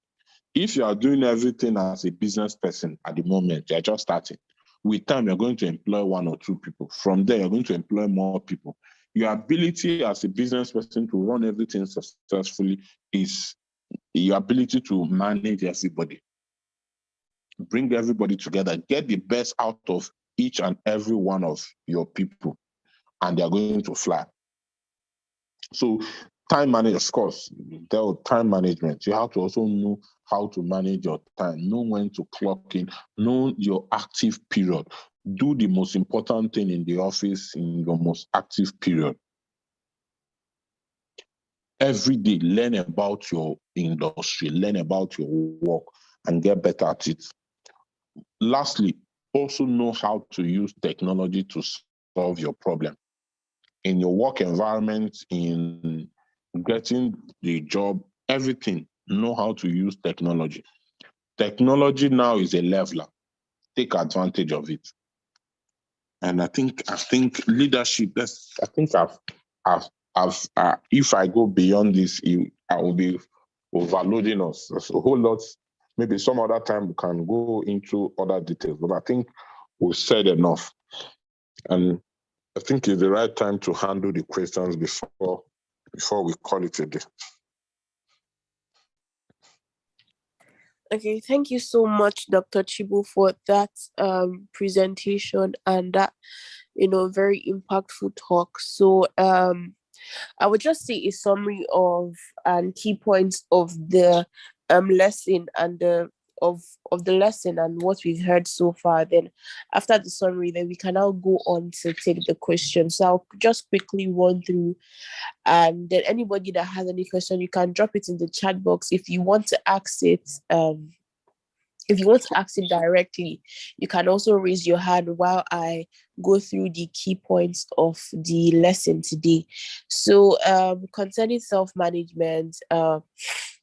If you are doing everything as a business person at the moment, you're just starting. With time, you're going to employ 1 or 2 people. From there, you're going to employ more people. Your ability as a business person to run everything successfully is your ability to manage everybody. Bring everybody together. Get the best out of each and every one of your people, and they're going to fly. So time management, of course, time management. You have to also know how to manage your time, know when to clock in, know your active period. Do the most important thing in the office in your most active period. Every day, learn about your industry, learn about your work, and get better at it. Lastly, also know how to use technology to solve your problem. In your work environment, in getting the job, everything, know how to use technology. Technology now is a leveler. Take advantage of it. And I think leadership. If I go beyond this, I will be overloading us. There's a whole lot. Maybe some other time we can go into other details, but I think we've said enough. And I think it's the right time to handle the questions before we call it a day. Okay, thank you so much, Dr. Chibu, for that presentation and that very impactful talk. So I would just say a summary of key points of the lesson and the lesson and what we've heard so far. Then after the summary, then we can now go on to take the questions. So I'll just quickly run through, and then anybody that has any question, you can drop it in the chat box. If you want to ask it, if you want to ask it directly, you can also raise your hand while I go through the key points of the lesson today. So concerning self-management,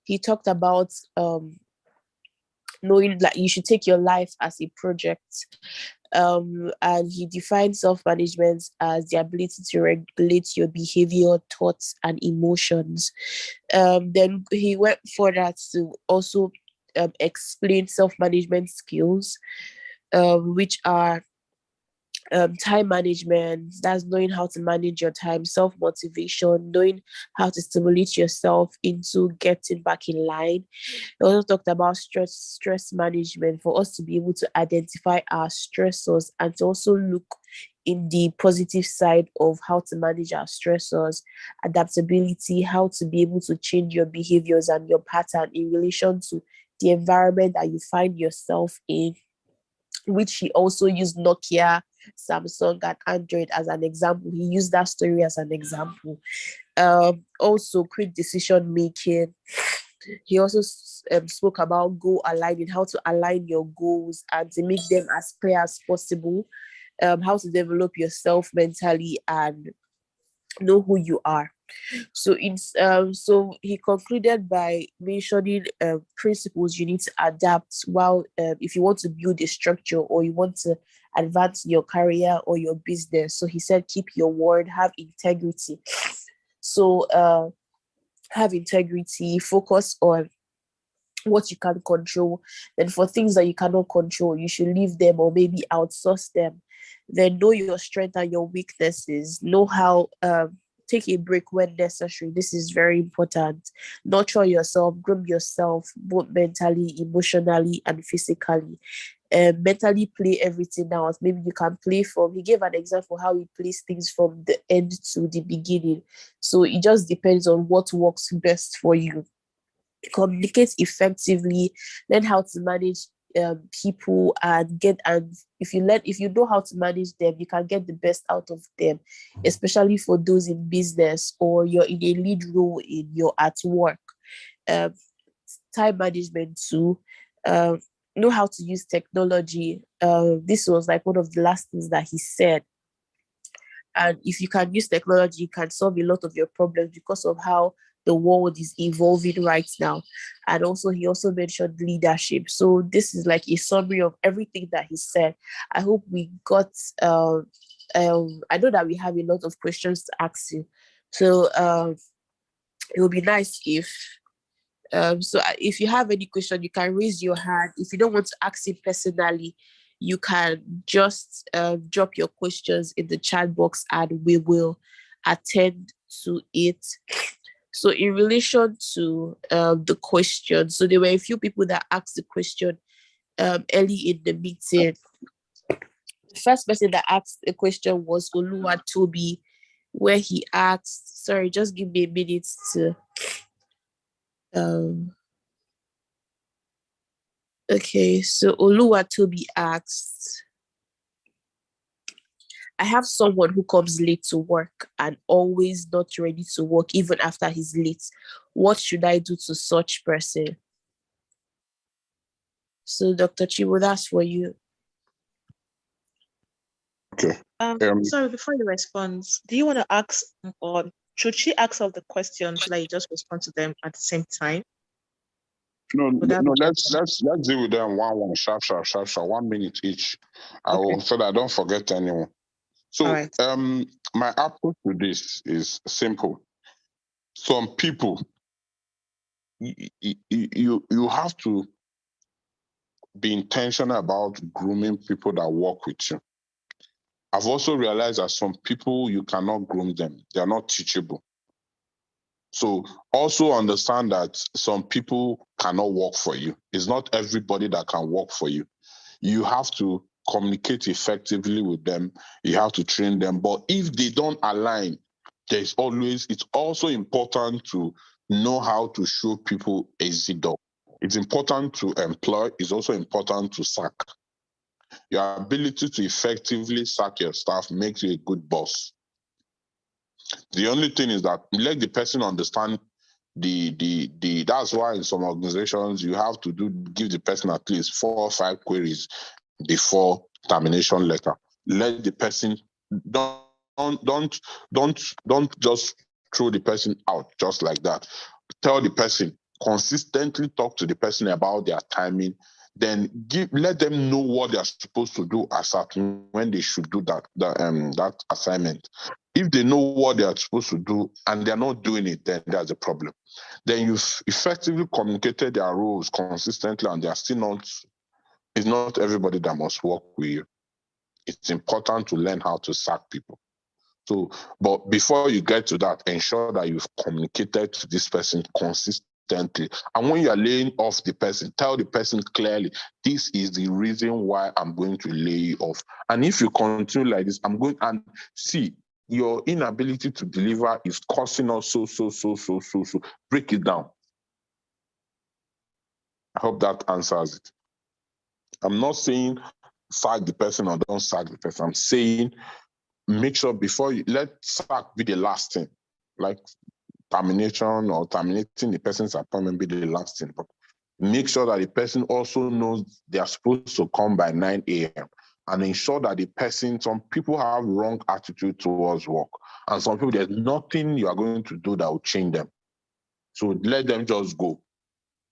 he talked about knowing that you should take your life as a project. And he defined self-management as the ability to regulate your behavior, thoughts, and emotions. Then he went further to also explain self-management skills, which are time management, that's knowing how to manage your time, self-motivation, knowing how to stimulate yourself into getting back in line. He also talked about stress management, for us to be able to identify our stressors and to also look in the positive side of how to manage our stressors. Adaptability, how to be able to change your behaviors and your pattern in relation to the environment that you find yourself in, which he also used Nokia, Samsung, and Android as an example. He used that story as an example. Also, quick decision making. He also spoke about goal aligning, how to align your goals and to make them as clear as possible. How to develop yourself mentally and know who you are. So so he concluded by mentioning principles you need to adapt while if you want to build a structure or you want to advance your career or your business. So he said, keep your word, have integrity. So have integrity, focus on what you can control. Then for things that you cannot control, you should leave them or maybe outsource them. Then know your strength and your weaknesses. Know how take a break when necessary. This is very important. Nurture yourself, groom yourself, both mentally, emotionally, and physically. Mentally play everything out. Maybe you can play from, he gave an example how he plays things from the end to the beginning. So it just depends on what works best for you. Communicate effectively, learn how to manage people and if you know how to manage them, you can get the best out of them, especially for those in business or you're in a lead role in your at work. Time management too. Know how to use technology. This was like one of the last things that he said. And if you can use technology, you can solve a lot of your problems because of how the world is evolving right now. And also, he also mentioned leadership. So this is like a summary of everything that he said. I hope we got, I know that we have a lot of questions to ask you. So it would be nice if, if you have any question, you can raise your hand. If you don't want to ask it personally, you can just drop your questions in the chat box and we will attend to it. So in relation to the question, so there were a few people that asked the question early in the meeting. The first person that asked the question was Oluwatobi, where he asked, sorry, just give me a minute to okay, so Oluwatobi asked, I have someone who comes late to work and always not ready to work even after he's late. What should I do to such person? So Dr. Chibo, that's for you. Okay. Sorry, before you respond, do you want to ask or should she ask all the questions so that you just respond to them at the same time? No, let's deal with them one, sharp, 1 minute each. So that I don't forget anyone. So right. My approach to this is simple. Some people, you have to be intentional about grooming people that work with you. I've also realized that some people, you cannot groom them. They are not teachable. So also understand that some people cannot work for you. It's not everybody that can work for you. You have to communicate effectively with them. You have to train them. But if they don't align, it's also important to know how to show people a door. It's important to employ. It's also important to sack. Your ability to effectively sack your staff makes you a good boss. The only thing is that let the person understand that's why in some organizations you have to give the person at least 4 or 5 queries before termination letter. Let the person don't just throw the person out just like that. Tell the person, consistently talk to the person about their timing, then let them know what they're supposed to do when they should do that assignment. If they know what they are supposed to do and they're not doing it, then there's a problem. Then you've effectively communicated their roles consistently and they're still not. It's not everybody that must work with you. It's important to learn how to sack people. So, but before you get to that, ensure that you've communicated to this person consistently. And when you're laying off the person, tell the person clearly, this is the reason why I'm going to lay you off. And if you continue like this, and see, your inability to deliver is causing us so. Break it down. I hope that answers it. I'm not saying sack the person or don't sack the person. I'm saying make sure before you let sack be the last thing, like termination or terminating the person's appointment be the last thing. But make sure that the person also knows they are supposed to come by 9 a.m. and ensure that the person, some people have wrong attitude towards work. And some people, there's nothing you are going to do that will change them. So let them just go.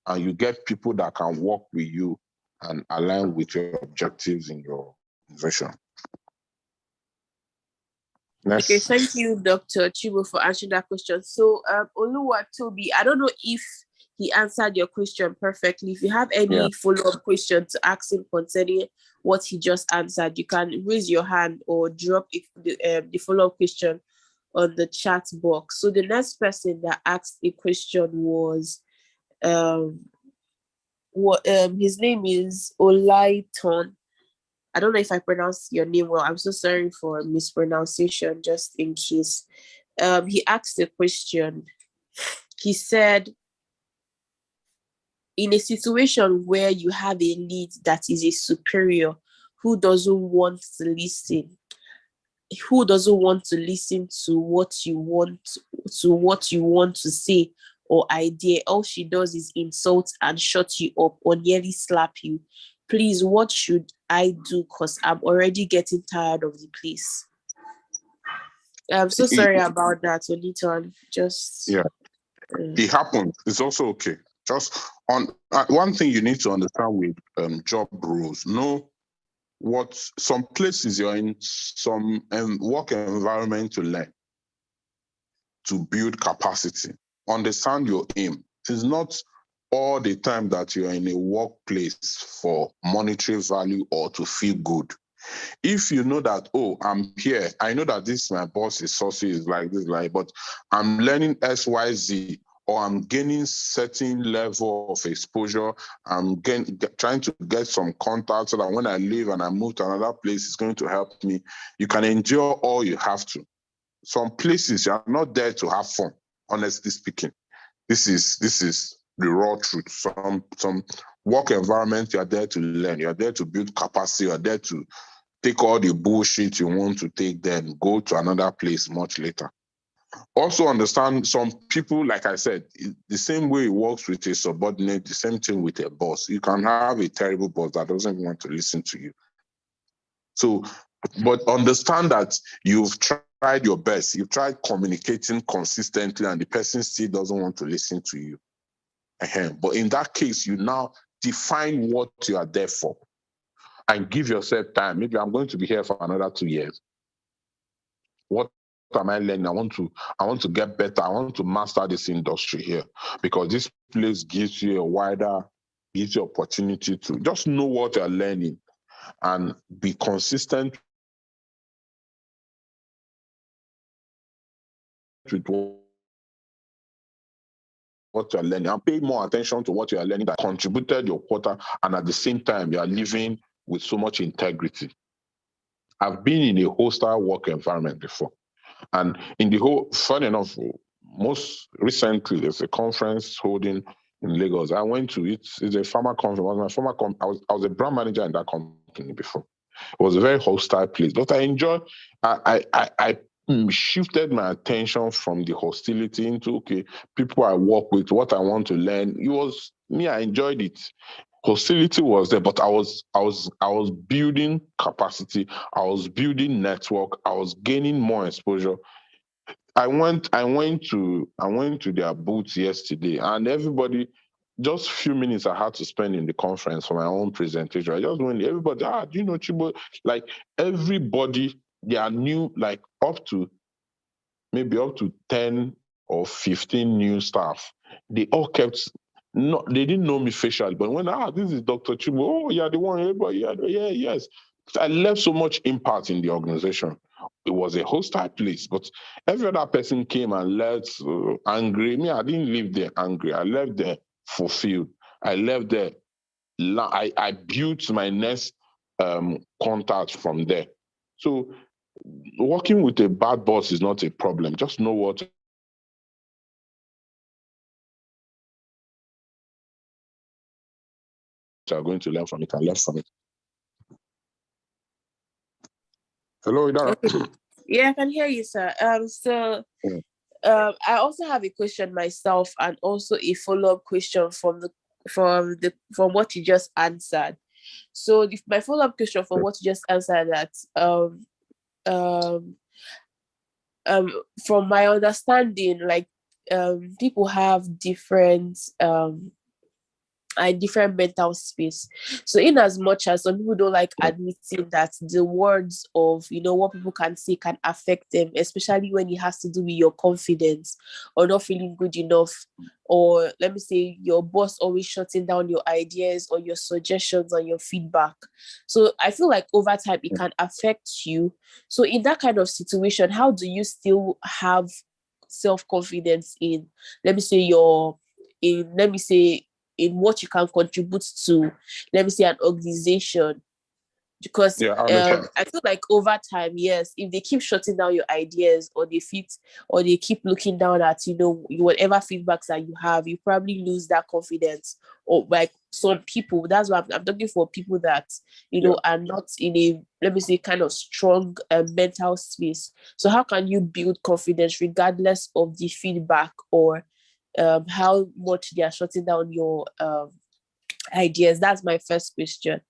And you get people that can work with you and align with your objectives in your vision. Next. Okay, thank you, Dr. Chibo, for answering that question. So, Oluwatobi, I don't know if he answered your question perfectly. If you have any follow-up question to ask him concerning what he just answered, you can raise your hand or drop the follow-up question on the chat box. So the next person that asked a question was, his name is Olaiton. I don't know if I pronounced your name well. I'm so sorry for mispronunciation, just in case. He asked a question. He said, in a situation where you have a lead that is a superior who doesn't want to listen, to what you want to say or idea, all she does is insult and shut you up or nearly slap you. Please, what should I do? Because I'm already getting tired of the place. I'm so sorry about that, Oliton. It happens. It's also okay. Just on one thing you need to understand with job roles. Know what some places you're in, some work environment to learn, to build capacity. Understand your aim. It's not all the time that you're in a workplace for monetary value or to feel good. If you know that, I'm here, I know that my boss is saucy, is like this, but I'm learning XYZ, or I'm gaining certain level of exposure, I'm trying to get some contacts so that when I leave and I move to another place, it's going to help me. You can endure all you have to. Some places you're not there to have fun, honestly speaking. This is the raw truth. Some work environment, you're there to learn, you're there to build capacity, you're there to take all the bullshit you want to take, then go to another place much later. Also understand some people, like I said, the same way it works with a subordinate, the same thing with a boss. You can have a terrible boss that doesn't want to listen to you. So, but understand that you've tried your best. You've tried communicating consistently and the person still doesn't want to listen to you. But in that case, you now define what you are there for and give yourself time. Maybe I'm going to be here for another 2 years. What am I learning? I want to get better. I want to master this industry here because this place gives you gives you opportunity to just know what you're learning and be consistent with what you're learning and pay more attention to what you're learning that contributed your quota, and at the same time, you are living with so much integrity. I've been in a hostile work environment before. And in the whole, funny enough, most recently, there's a conference holding in Lagos. I went to it. It's a pharma conference. I was a brand manager in that company before. It was a very hostile place, but I enjoyed. I shifted my attention from the hostility into, okay, people I work with, what I want to learn. It was me. I enjoyed it. Hostility was there, but I was building capacity. I was building network. I was gaining more exposure. I went to their booth yesterday, and everybody, just a few minutes I had to spend in the conference for my own presentation. I just went, everybody, do you know Chibo? Like everybody, they are new, like maybe up to 10 or 15 new staff. They all kept, they didn't know me facially, but when, this is Dr. Chibo, oh, yeah, the one, everybody, yeah, yes. I left so much impact in the organization. It was a hostile place, but every other person came and left angry. Me, I didn't leave there angry. I left there fulfilled. I left there. I built my next contact from there. So working with a bad boss is not a problem. Just know what you're going to learn from it and learn from it. Hello, Idara. Okay. Yeah, I can hear you, sir. I also have a question myself, and also a follow-up question from what you just answered. So my follow-up question from what you just answered, that from my understanding, like people have different different mental space. So in as much as some people don't like admitting that the words of, what people can say can affect them, especially when it has to do with your confidence or not feeling good enough, or let me say your boss always shutting down your ideas or your suggestions or your feedback. So I feel like over time it can affect you. So in that kind of situation, how do you still have self-confidence in, in what you can contribute to, let me say, an organization? Because I feel like over time, yes, if they keep shutting down your ideas, or they keep looking down at, whatever feedbacks that you have, you probably lose that confidence. Or like some people, that's why I'm talking for people that, are not in a, let me say, kind of strong mental space. So how can you build confidence regardless of the feedback or how much they are shutting down your ideas? That's my first question.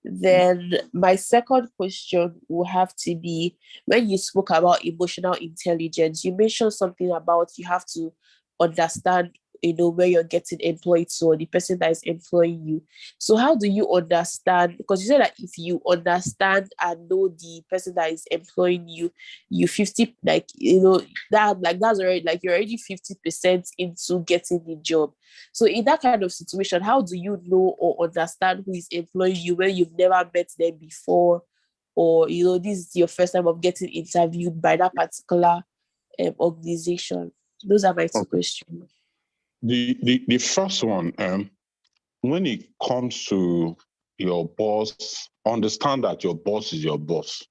Then my second question will have to be, when you spoke about emotional intelligence, you mentioned something about you have to understand, where you're getting employed to, or the person that is employing you. So how do you understand? Because you said that if you understand and know the person that is employing you, you 50, that's already, like, you're already 50% into getting the job. So in that kind of situation, how do you know or understand who is employing you when you've never met them before, or this is your first time of getting interviewed by that particular organization? Those are my two questions. The first one, when it comes to your boss, understand that your boss is your boss.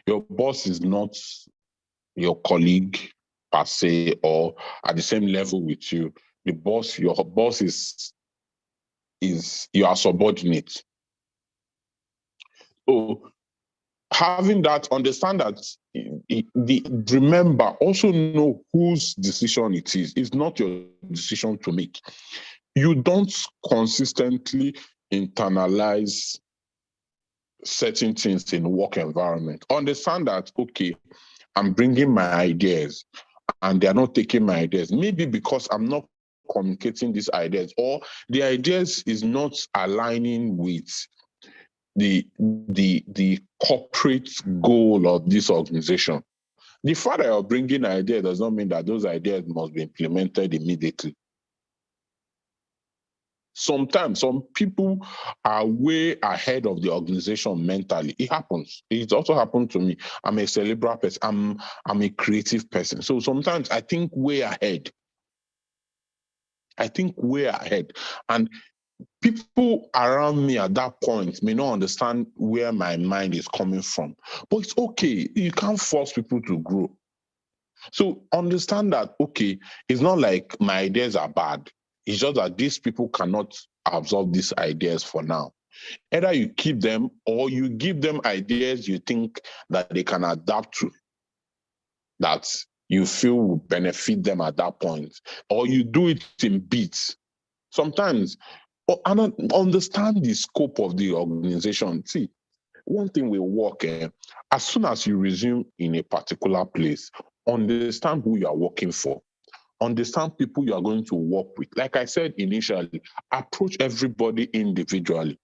Your boss is not your colleague per se, or at the same level with you. Your boss is your subordinate. So having that, understand that, remember, also know whose decision it is. It's not your decision to make. You don't consistently internalize certain things in work environment. Understand that, okay, I'm bringing my ideas and they're not taking my ideas. Maybe because I'm not communicating these ideas, or the ideas is not aligning with the corporate goal of this organization. The fact that you're bringing ideas does not mean that those ideas must be implemented immediately. Sometimes some people are way ahead of the organization mentally. It happens. It also happened to me. I'm a cerebral person. I'm a creative person. So sometimes I think way ahead. I think way ahead. And people around me at that point may not understand where my mind is coming from. But it's okay. You can't force people to grow. So understand that, okay, it's not like my ideas are bad. It's just that these people cannot absorb these ideas for now. Either you keep them or you give them ideas you think that they can adapt to, that you feel will benefit them at that point, or you do it in bits. Sometimes, understand the scope of the organization. See, one thing will work, as soon as you resume in a particular place, understand who you are working for. Understand people you are going to work with. Like I said initially, approach everybody individually.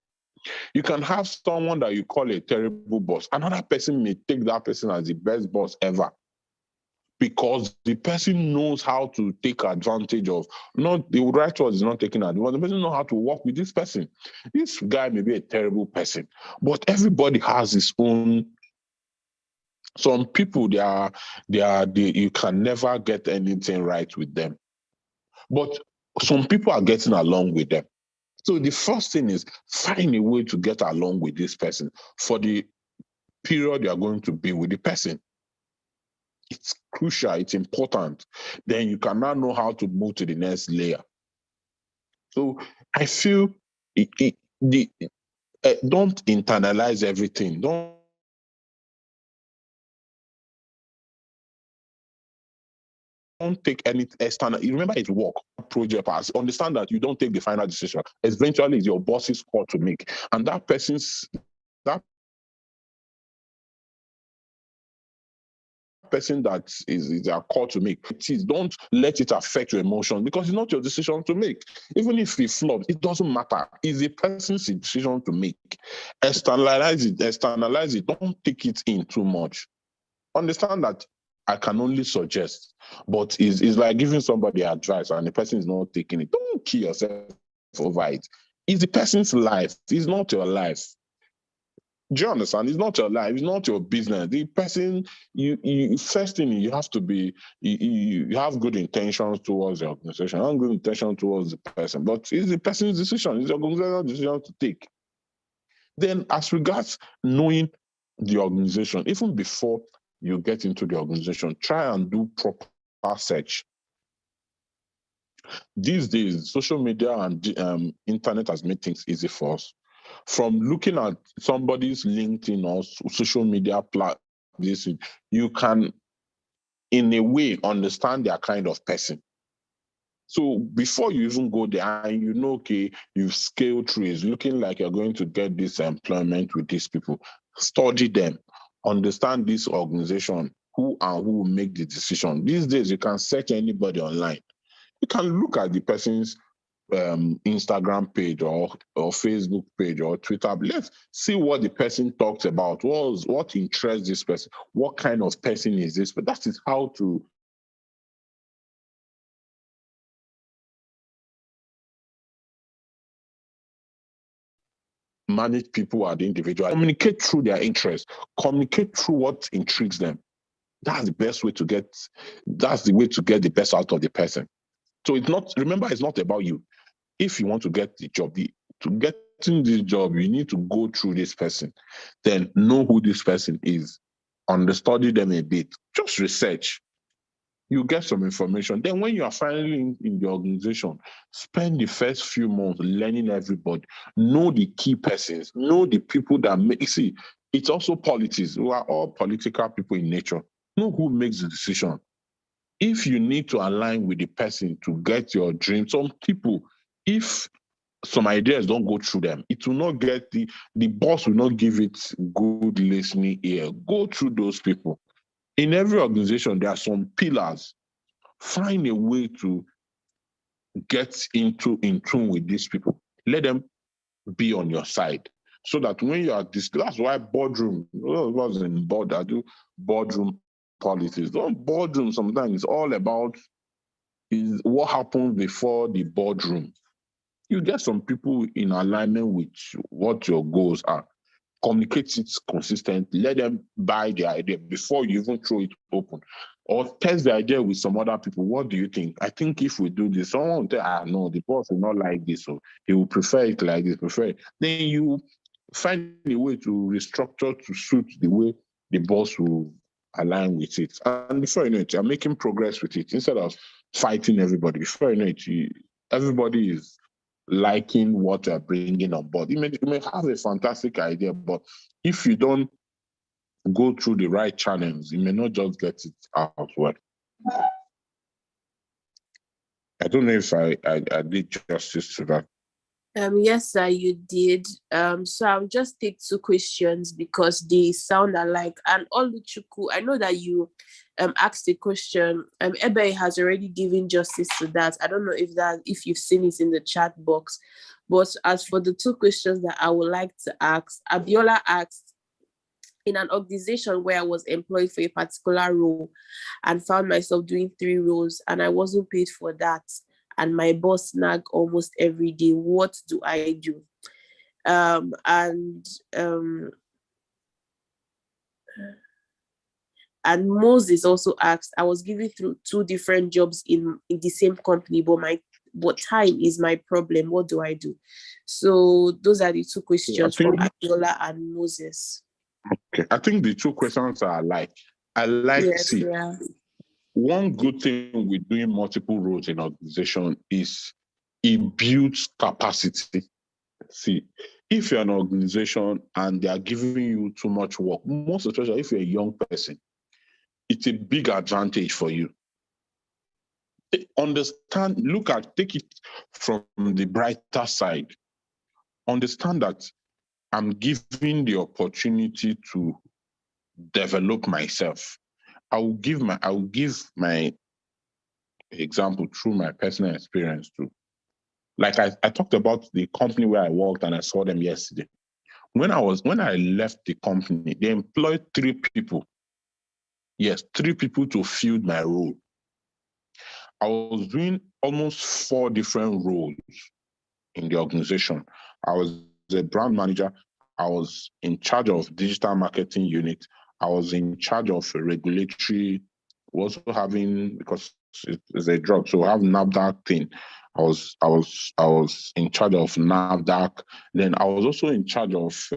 You can have someone that you call a terrible boss. Another person may take that person as the best boss ever, because the person knows how to take advantage of, not the right word is not taking advantage, the person knows how to work with this person. This guy may be a terrible person, but everybody has his own. Some people, you can never get anything right with them. But some people are getting along with them. So the first thing is find a way to get along with this person for the period you are going to be with the person. It's crucial, it's important. Then you can now know how to move to the next layer. So I feel don't internalize everything. Don't take any external. Remember, it's work, project. Understand that you don't take the final decision. Eventually, it's your boss's call to make, and that person that is their call to make. Please don't let it affect your emotions, because it's not your decision to make. Even if it flops, it doesn't matter. It's a person's decision to make. Externalize it. Don't take it in too much. Understand that I can only suggest, but it's like giving somebody advice and the person is not taking it. Don't kill yourself over it. It's the person's life. It's not your life. Do you understand? It's not your life. It's not your business. The person, you first thing, you have to be, you have good intentions towards the organization, have good intentions towards the person, but it's the person's decision. It's the organization's decision to take. Then, as regards knowing the organization, even before you get into the organization, try and do proper search. These days, social media and internet has made things easy for us. From looking at somebody's LinkedIn or social media platform, you can, in a way, understand their kind of person. So before you even go there, and you know, okay, you've scaled through, it's looking like you're going to get this employment with these people. Study them, understand this organization, who will make the decision. These days, you can search anybody online. You can look at the person's Instagram page or Facebook page or Twitter. Let's see what the person talks about. What interests this person? What kind of person is this? But that is how to manage people at the individual. Communicate through their interests. Communicate through what intrigues them. That's the best way to get. That's the way to get the best out of the person. So it's not. Remember, it's not about you. If you want to get the job, to get in this job, you need to go through this person. Then know who this person is. Understudy them a bit. Just research. You get some information. Then when you are finally in the organization, spend the first few months learning everybody. Know the key persons. Know the people that make. See, it's also politics. We are all political people in nature. Know who makes the decision. If you need to align with the person to get your dream, some people, if some ideas don't go through them, it will not get the boss will not give it good listening ear. Go through those people. In every organization, there are some pillars. Find a way to get in tune with these people. Let them be on your side, so that when you are that's why boardroom, was in board, I do boardroom politics. Don't boardroom sometimes it's all about is what happens before the boardroom. You get some people in alignment with what your goals are. Communicate it consistently. Let them buy the idea before you even throw it open. or test the idea with some other people. What do you think? I think if we do this, someone will tell, no, the boss will not like this, so he will prefer it like this, prefer it. Then you find a way to restructure to suit the way the boss will align with it. And before you know it, you're making progress with it instead of fighting everybody. Before you know it, everybody is liking what you're bringing on board. You may have a fantastic idea, but if you don't go through the right channels, you may not just get it out well. I don't know if I did justice to that. Yes, sir, you did. So I'll just take two questions because they sound alike. And Oluchuku, I know that you asked a question. Ebe has already given justice to that. I don't know if you've seen it in the chat box. But as for the two questions that I would like to ask, Abiola asked, in an organization where I was employed for a particular role and found myself doing 3 roles and I wasn't paid for that, and my boss nag almost every day, what do I do? And Moses also asked, I was given through 2 different jobs in the same company, but time is my problem. What do I do? So those are the 2 questions from Abiola and Moses. Okay, I think the 2 questions are alike. One good thing with doing multiple roles in organization is it builds capacity. See, if you're an organization and they are giving you too much work, most especially if you're a young person, it's a big advantage for you. Understand, take it from the brighter side. Understand that I'm given the opportunity to develop myself. I will give my example through my personal experience too. Like I talked about the company where I worked and I saw them yesterday. When I left the company, they employed 3 people. Yes, 3 people to fill my role. I was doing almost 4 different roles in the organization. I was a brand manager. I was in charge of digital marketing unit. I was in charge of regulatory, also having, because it's a drug, so I have NAFDAC thing. I was in charge of NAFDAC. Then I was also in charge of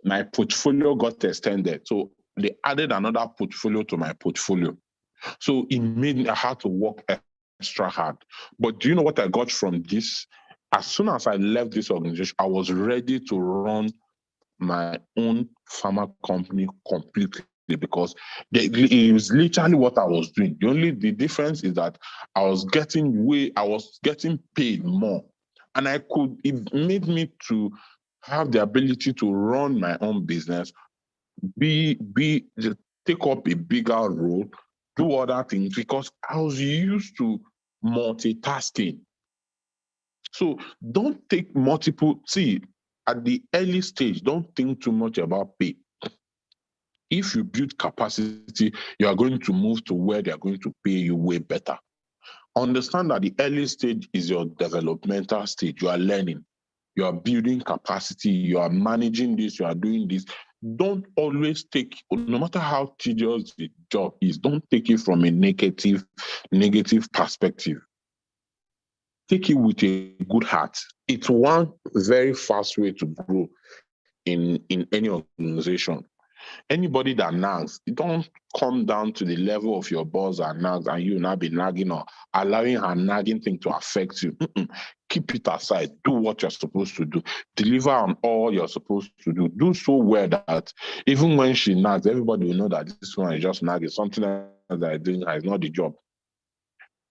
my portfolio got extended. So they added another portfolio to my portfolio. So it made me, I had to work extra hard. But do you know what I got from this? As soon as I left this organization, I was ready to run my own pharma company completely because it was literally what I was doing. The difference is that I was getting paid more. And it made me to have the ability to run my own business, take up a bigger role, do other things, because I was used to multitasking. So don't take at the early stage, don't think too much about pay. If you build capacity, you are going to move to where they are going to pay you way better. Understand that the early stage is your developmental stage. You are learning, you are building capacity, you are managing this, you are doing this. Don't always no matter how tedious the job is, don't take it from a negative perspective. Take it with a good heart. It's one very fast way to grow in any organization. Anybody that nags, don't come down to the level of your boss that nags and you now be nagging or allowing her nagging thing to affect you. Keep it aside. Do what you're supposed to do. Deliver on all you're supposed to do. Do so well that even when she nags, everybody will know that this one is just nagging. Something else that is doing is not the job.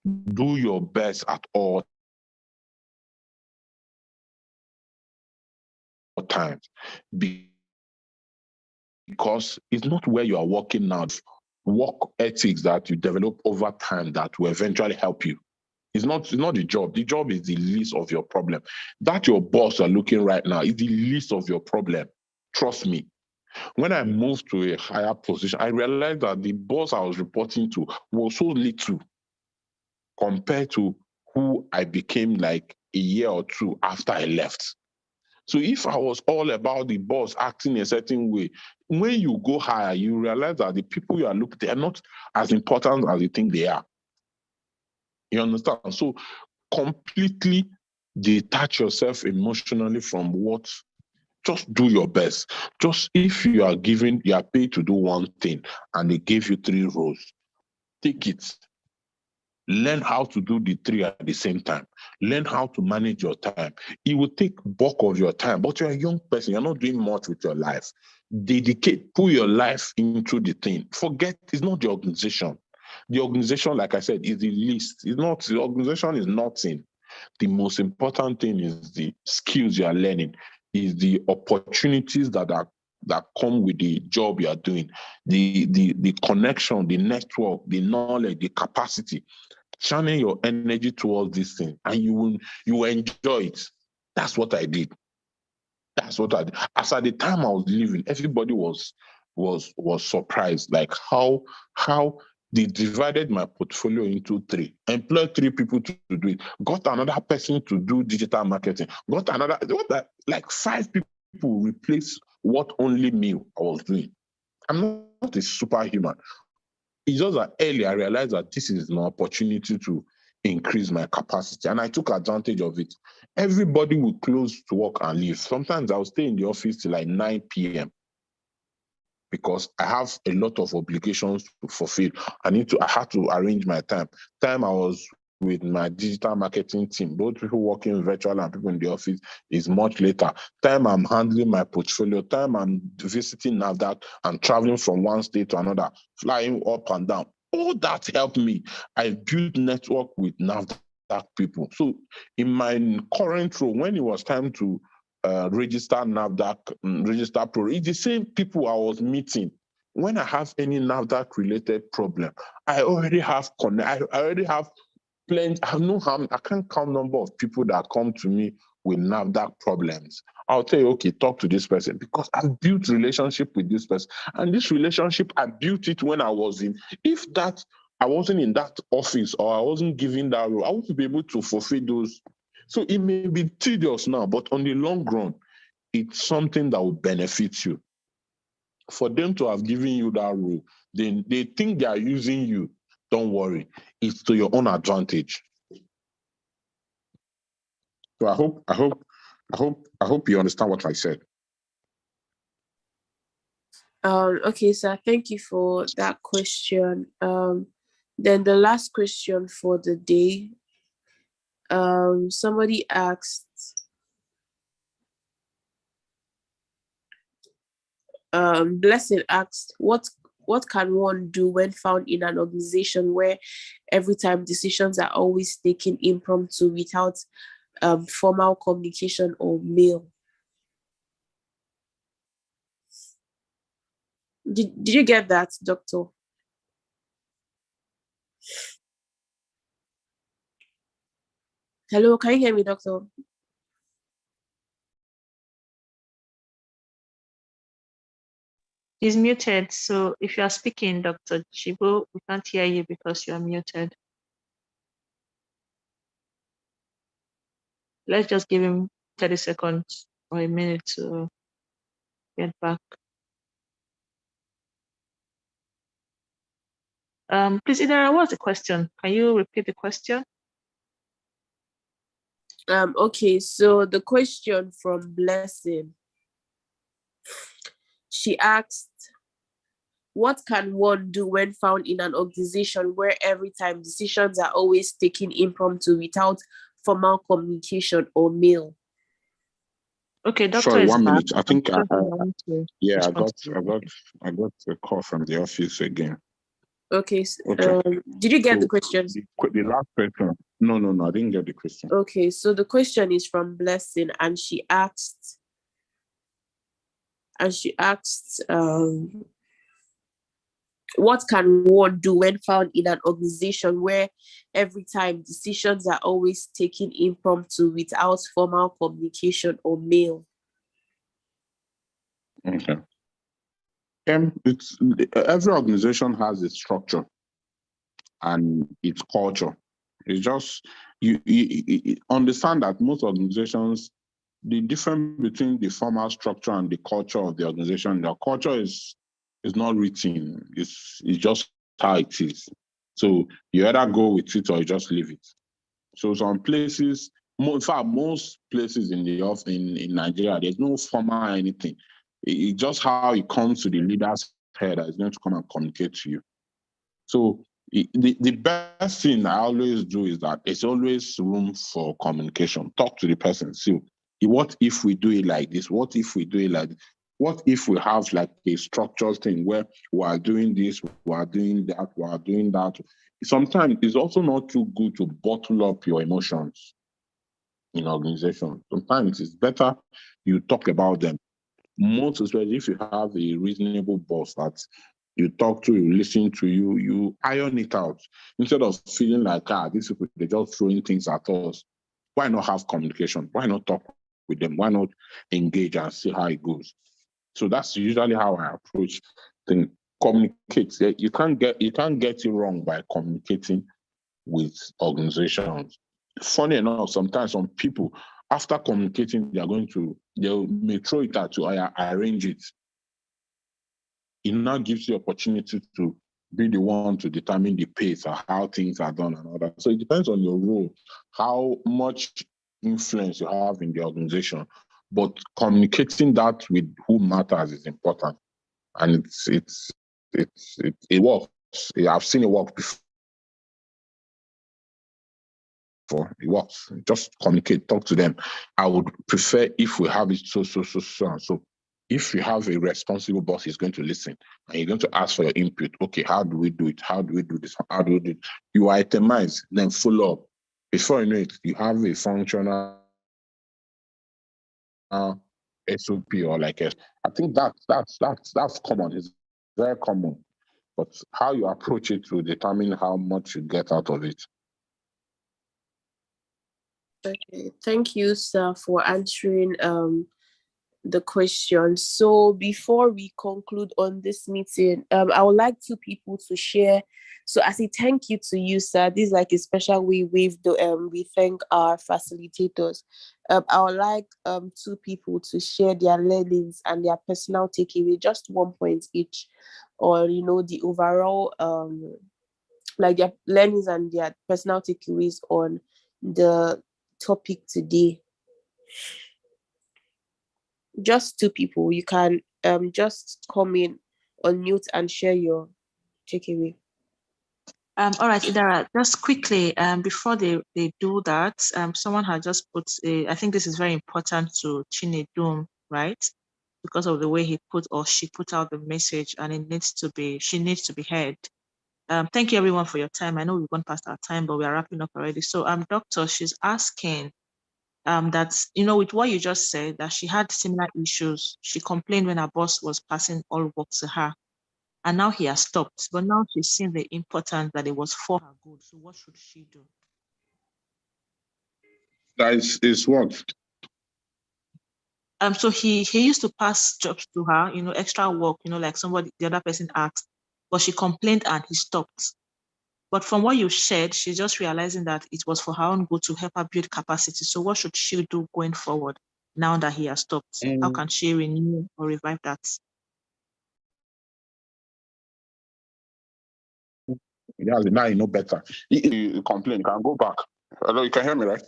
Do your best at all times. Because it's not where you are working now. Work ethics that you develop over time that will eventually help you. It's not the job. The job is the least of your problem. That your boss are looking right now is the least of your problem. Trust me. When I moved to a higher position, I realized that the boss I was reporting to was so little compared to who I became like a year or 2 after I left. So if I was all about the boss acting a certain way, when you go higher, you realize that the people you are looking, they are not as important as you think they are. You understand? So completely detach yourself emotionally from what, just do your best. Just if you are paid to do one thing and they gave you 3 roles, take it. Learn how to do the 3 at the same time. Learn how to manage your time. It will take bulk of your time, but you're a young person. You're not doing much with your life. Put your life into the thing. Forget, it's not the organization. The organization, like I said, is the least. The organization is nothing. The most important thing is the skills you are learning, is the opportunities that come with the job you are doing, the connection, the network, the knowledge, the capacity. Channel your energy towards this thing, and you will enjoy it. That's what I did. As at the time I was leaving, everybody was surprised, like how they divided my portfolio into 3, employed 3 people to do it, got another person to do digital marketing, got another, like 5 people replace what only me I was doing. I'm not a superhuman. It's just that early I realized that this is an opportunity to increase my capacity, and I took advantage of it. Everybody would close to work and leave. Sometimes I'll stay in the office till like 9 p.m. because I have a lot of obligations to fulfill. I had to arrange my time. I was with my digital marketing team, both people working virtual and people in the office, is much later. Time I'm handling my portfolio, time I'm visiting NAFDAQ and traveling from one state to another, flying up and down. All that helped me. I built network with NAFDAQ people. So in my current role, when it was time to register NAFDAQ, register Pro, it's the same people I was meeting. When I have any NAFDAQ related problem, I already have plenty. I can't count number of people that come to me with NAFDAQ problems. I'll tell you, okay, talk to this person because I've built relationship with this person. And this relationship, I built it when I was I wasn't in that office or I wasn't given that role, I wouldn't be able to fulfill those. So it may be tedious now, but on the long run, it's something that will benefit you. For them to have given you that role, they think they are using you. Don't worry, it's to your own advantage. So I hope you understand what I said. Okay, sir. Thank you for that question. Then the last question for the day. Somebody asked. Blessing asked, what can one do when found in an organization where every time decisions are always taken impromptu without formal communication or mail? Did you get that, Doctor? Hello, can you hear me, Doctor? He's muted. So if you are speaking, Dr. Chibo, we can't hear you because you are muted. Let's just give him 30 seconds or a minute to get back. Please, Idara, what's the question? Can you repeat the question? Okay, so the question from Blessing, she asked, what can one do when found in an organization where every time decisions are always taken impromptu without formal communication or mail? Okay, Doctor. Sorry, is 1 back. minute. I think I got a call from the office again. Okay. Okay. Did you get the question? The last question. No, I didn't get the question. Okay, so the question is from Blessing, and she asked, what can one do when found in an organization where every time decisions are always taken impromptu without formal communication or mail? Okay. Every organization has its structure and its culture. It's just you understand that most organizations the difference between the formal structure and the culture of the organization. The culture is not written. It's just how it is. So you either go with it or you just leave it. So some places, in fact, most places in Nigeria, there's no formal anything. It's just how it comes to the leader's head that is going to come and communicate to you. So the best thing I always do is that it's always room for communication. Talk to the person. See, what if we do it like this? What if we do it like this? What if we have like a structured thing where we are doing this, we are doing that, we are doing that? Sometimes it's also not too good to bottle up your emotions in organization. Sometimes it's better you talk about them. Most especially if you have a reasonable boss that you talk to, you listen to, you iron it out instead of feeling like, these people, they're just throwing things at us. Why not have communication? Why not talk with them? Why not engage and see how it goes? So that's usually how I approach things. Communicate. You can't get it wrong by communicating with organizations. Funny enough, sometimes some people, after communicating, they may throw it at you, I arrange it. It now gives you opportunity to be the one to determine the pace or how things are done and all that. So it depends on your role, how much influence you have in the organization. But communicating that with who matters is important. And it works. I've seen it work before. It works. Just communicate, talk to them. I would prefer if we have it so and so. If you have a responsible boss, he's going to listen and you're going to ask for your input. Okay, how do we do it? How do we do this? How do we do it? You itemize, then follow up. Before you know it, you have a functional SOP or like I think that's common. It's very common. But how you approach it will determine how much you get out of it. Okay, thank you, sir, for answering the question. So before we conclude on this meeting, I would like two people to share. So as a thank you to you, sir, this is like a special way we thank our facilitators. I would like two people to share their learnings and their personal takeaway, just 1 point each, or the overall like their learnings and their personal takeaways on the topic today. Just two people. You can just come in, unmute, and share your takeaway. All right, Idara, just quickly, before they do that, someone had just put, I think this is very important to Chinedum, right? Because of the way she put out the message, and she needs to be heard. Thank you everyone for your time. I know we've gone past our time, but we are wrapping up already. So doctor, she's asking that, with what you just said, that she had similar issues. She complained when her boss was passing all work to her, and now he has stopped. But now she's seen the importance that it was for her good. So what should she do? That is what? So he used to pass jobs to her, extra work, like the other person asked, but she complained and he stopped. But from what you shared, she's just realizing that it was for her own good to help her build capacity. So what should she do going forward now that he has stopped? How can she renew or revive that? Yeah, now you know better. You complain, you can go back. Hello, you can hear me, right?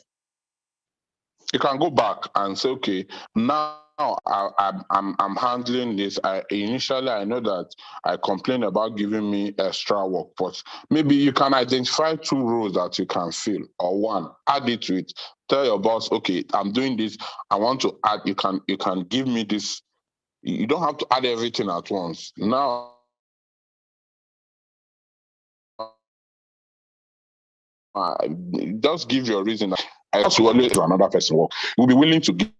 You can go back and say, okay, now I'm handling this. Initially I know that I complained about giving me extra work, but maybe you can identify 2 roles that you can fill, or 1, add it to it. Tell your boss, okay, I'm doing this. I want to add. You can give me this. You don't have to add everything at once. Now, just give your reason. I have to always do another person work. We'll be willing to give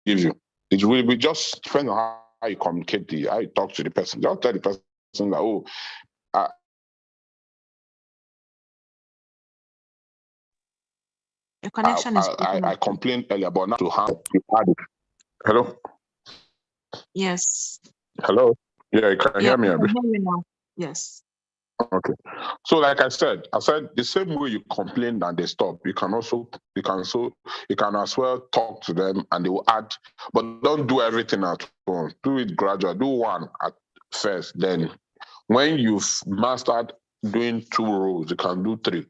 you. It will be just depend on how you communicate, how you talk to the person. Just tell the person that, Your connection is I complained earlier, but now to have you add it. Hello? Yes. Hello? Yeah, you can hear me. I can hear you now. Yes. Okay. So like I said the same way you complain and they stop, you can as well talk to them and they will add, but don't do everything at once. Do it gradual. Do one at first. Then when you've mastered doing 2 roles, you can do 3.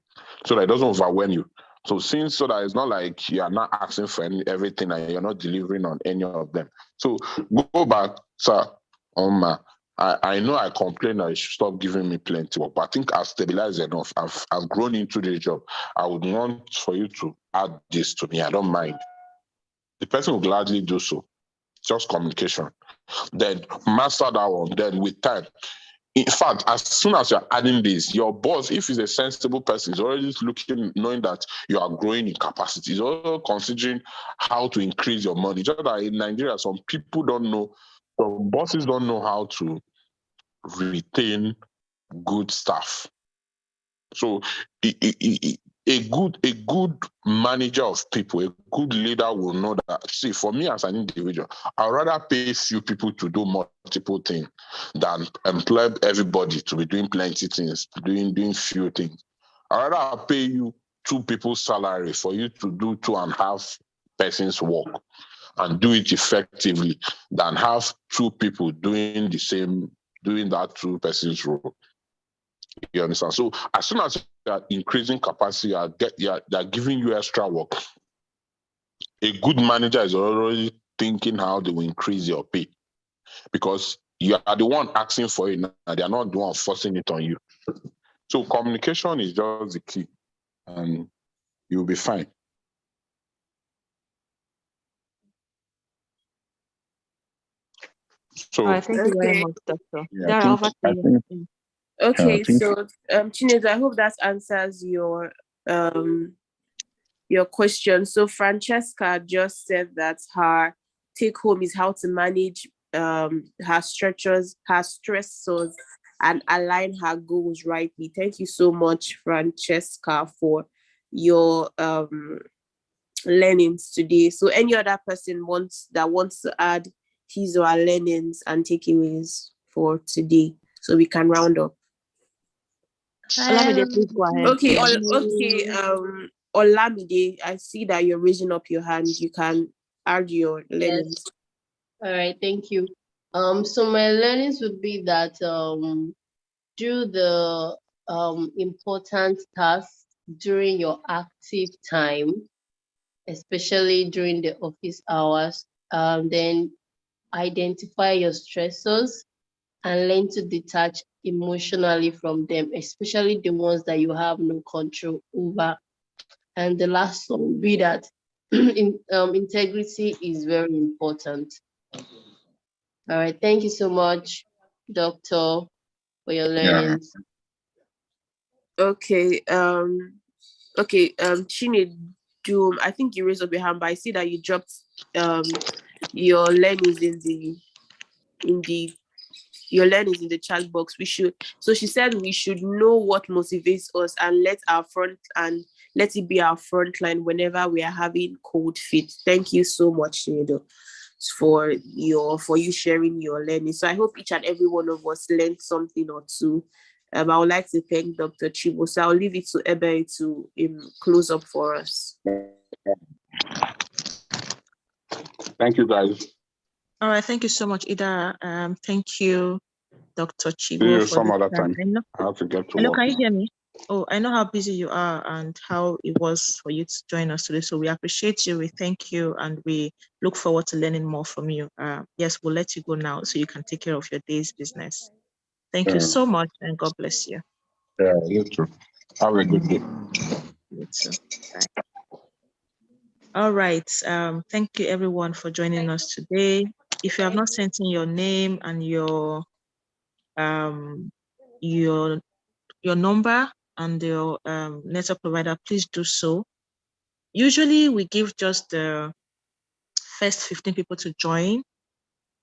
So that it doesn't overwhelm you. So that it's not like you are not asking for everything and you're not delivering on any of them. So go back, sir, I know I complain that you should stop giving me plenty work, but I think I've stabilized enough. I've grown into the job. I would want for you to add this to me. I don't mind. The person will gladly do so. Just communication. Then master that one. Then with time. In fact, as soon as you're adding this, your boss, if he's a sensible person, is already looking, knowing that you are growing in capacity. He's also considering how to increase your money. Just that in Nigeria, some people don't know, some bosses don't know how to retain good staff. So a good manager of people, a good leader will know that. See, for me as an individual, I'd rather pay few people to do multiple things than employ everybody to be doing plenty things, doing few things. I'd rather pay you 2 people's salary for you to do 2.5 persons' work and do it effectively than have 2 people doing that 2 persons' role. You understand? So as soon as you are increasing capacity, they're giving you extra work. A good manager is already thinking how they will increase your pay because you are the one asking for it now. They are not the one forcing it on you. So communication is just the key, and you'll be fine. So, all right, thank you very much, Doctor. Yeah, Over to you. Okay, so Chinedu, I hope that answers your question. So Francesca just said that her take home is how to manage her stressors, and align her goals rightly. Thank you so much, Francesca, for your learnings today. So any other person wants to add his or her learnings and takeaways for today, so we can round up. Olamide, please go ahead. Okay, Yeah. Olamide, I see that you're raising up your hand. You can add your learnings. Yes. All right, thank you. So my learnings would be that do the important tasks during your active time, especially during the office hours. Then identify your stressors and learn to detach emotionally from them, especially the ones that you have no control over. And the last one will be that integrity is very important. All right, thank you so much, Doctor, for your learnings. Okay, Chinedu, I think you raised up your hand, but I see that you dropped your learnings your learnings in the chat box. So she said we should know what motivates us and let it be our front line whenever we are having cold feet. Thank you so much, Chinedu, for you sharing your learning. So I hope each and every one of us learned something or two. I would like to thank Dr. Chibo. So I'll leave it to Ebe to close up for us. Thank you, guys. All right, thank you so much, Ida. Thank you, Dr. Chibo. See you some other time. I have to get to work. Can you hear me? Oh, I know how busy you are and how it was for you to join us today. So we appreciate you, we thank you, and we look forward to learning more from you. Yes, we'll let you go now so you can take care of your day's business. Thank you so much, and God bless you. Yeah, you too. Have a good day. You too. Bye. All right. Thank you, everyone, for joining us today. If you have not sent in your name and your number and your network provider, please do so. Usually, we give just the first 15 people to join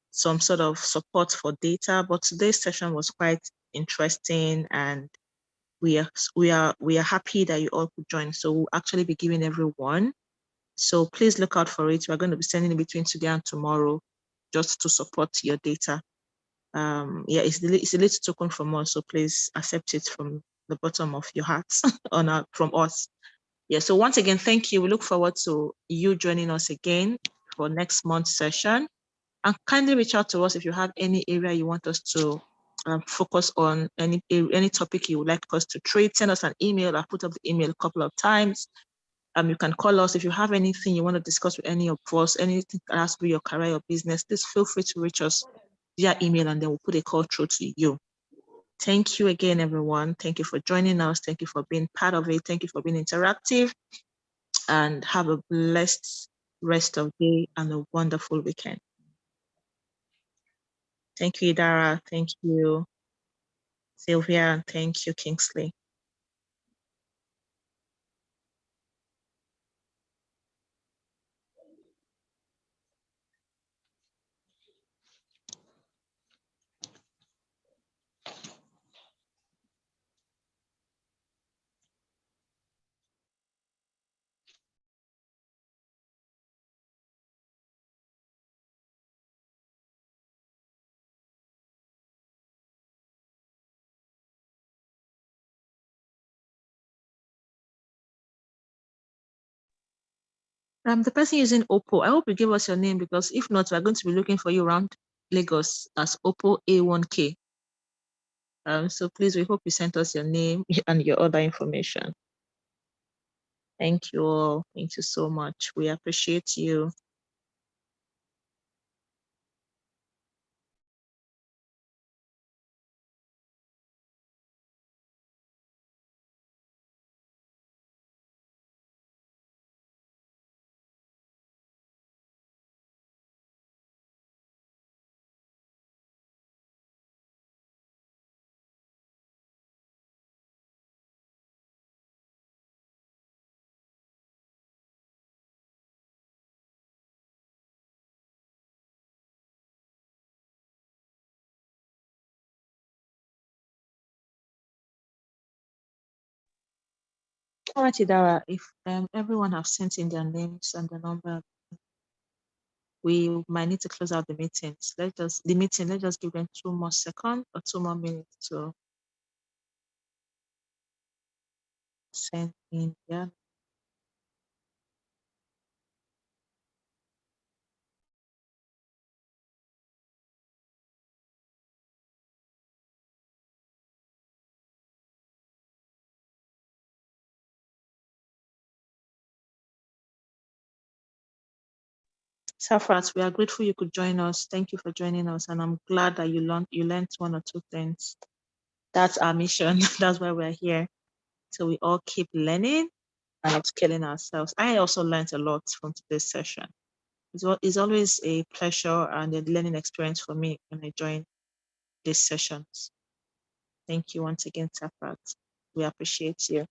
some sort of support for data, but today's session was quite interesting, and we are happy that you all could join. So we'll actually be giving everyone. So please look out for it. We're going to be sending it between today and tomorrow just to support your data. Yeah, it's a little token from us, so please accept it from the bottom of your hearts from us. Yeah, so once again, thank you. We look forward to you joining us again for next month's session. And kindly reach out to us if you have any area you want us to focus on, any topic you would like us to treat. Send us an email. I've put up the email a couple of times. You can call us if you have anything you want to discuss with any of us, anything that has to be your career or business. Please feel free to reach us via email, and then we'll put a call through to you. Thank you again, everyone. Thank you for joining us. Thank you for being part of it. Thank you for being interactive, and have a blessed rest of the day and a wonderful weekend. Thank you, Idara. Thank you, Sylvia, and thank you, Kingsley. The person using Oppo, I hope you give us your name, because if not, we're going to be looking for you around Lagos as Oppo A1K. So please, we hope you sent us your name and your other information. Thank you all. Thank you so much. We appreciate you. All right, Idara, if everyone have sent in their names and the number, we might need to close out the meetings. Let's just give them 2 more seconds or 2 more minutes to send in their. Safrat, we are grateful you could join us. Thank you for joining us, and I'm glad that you learned 1 or 2 things. That's our mission. That's why we're here. So we all keep learning and upscaling ourselves. I also learned a lot from today's session. It's always a pleasure and a learning experience for me when I join these sessions. Thank you once again, Safrat. We appreciate you.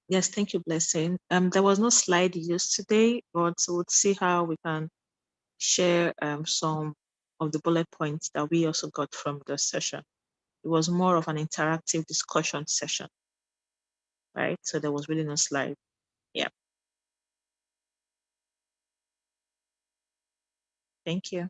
Yes, thank you, Blessing. There was no slide used today, but we'll see how we can share some of the bullet points that we also got from the session. It was more of an interactive discussion session, right? So there was really no slide. Yeah. Thank you.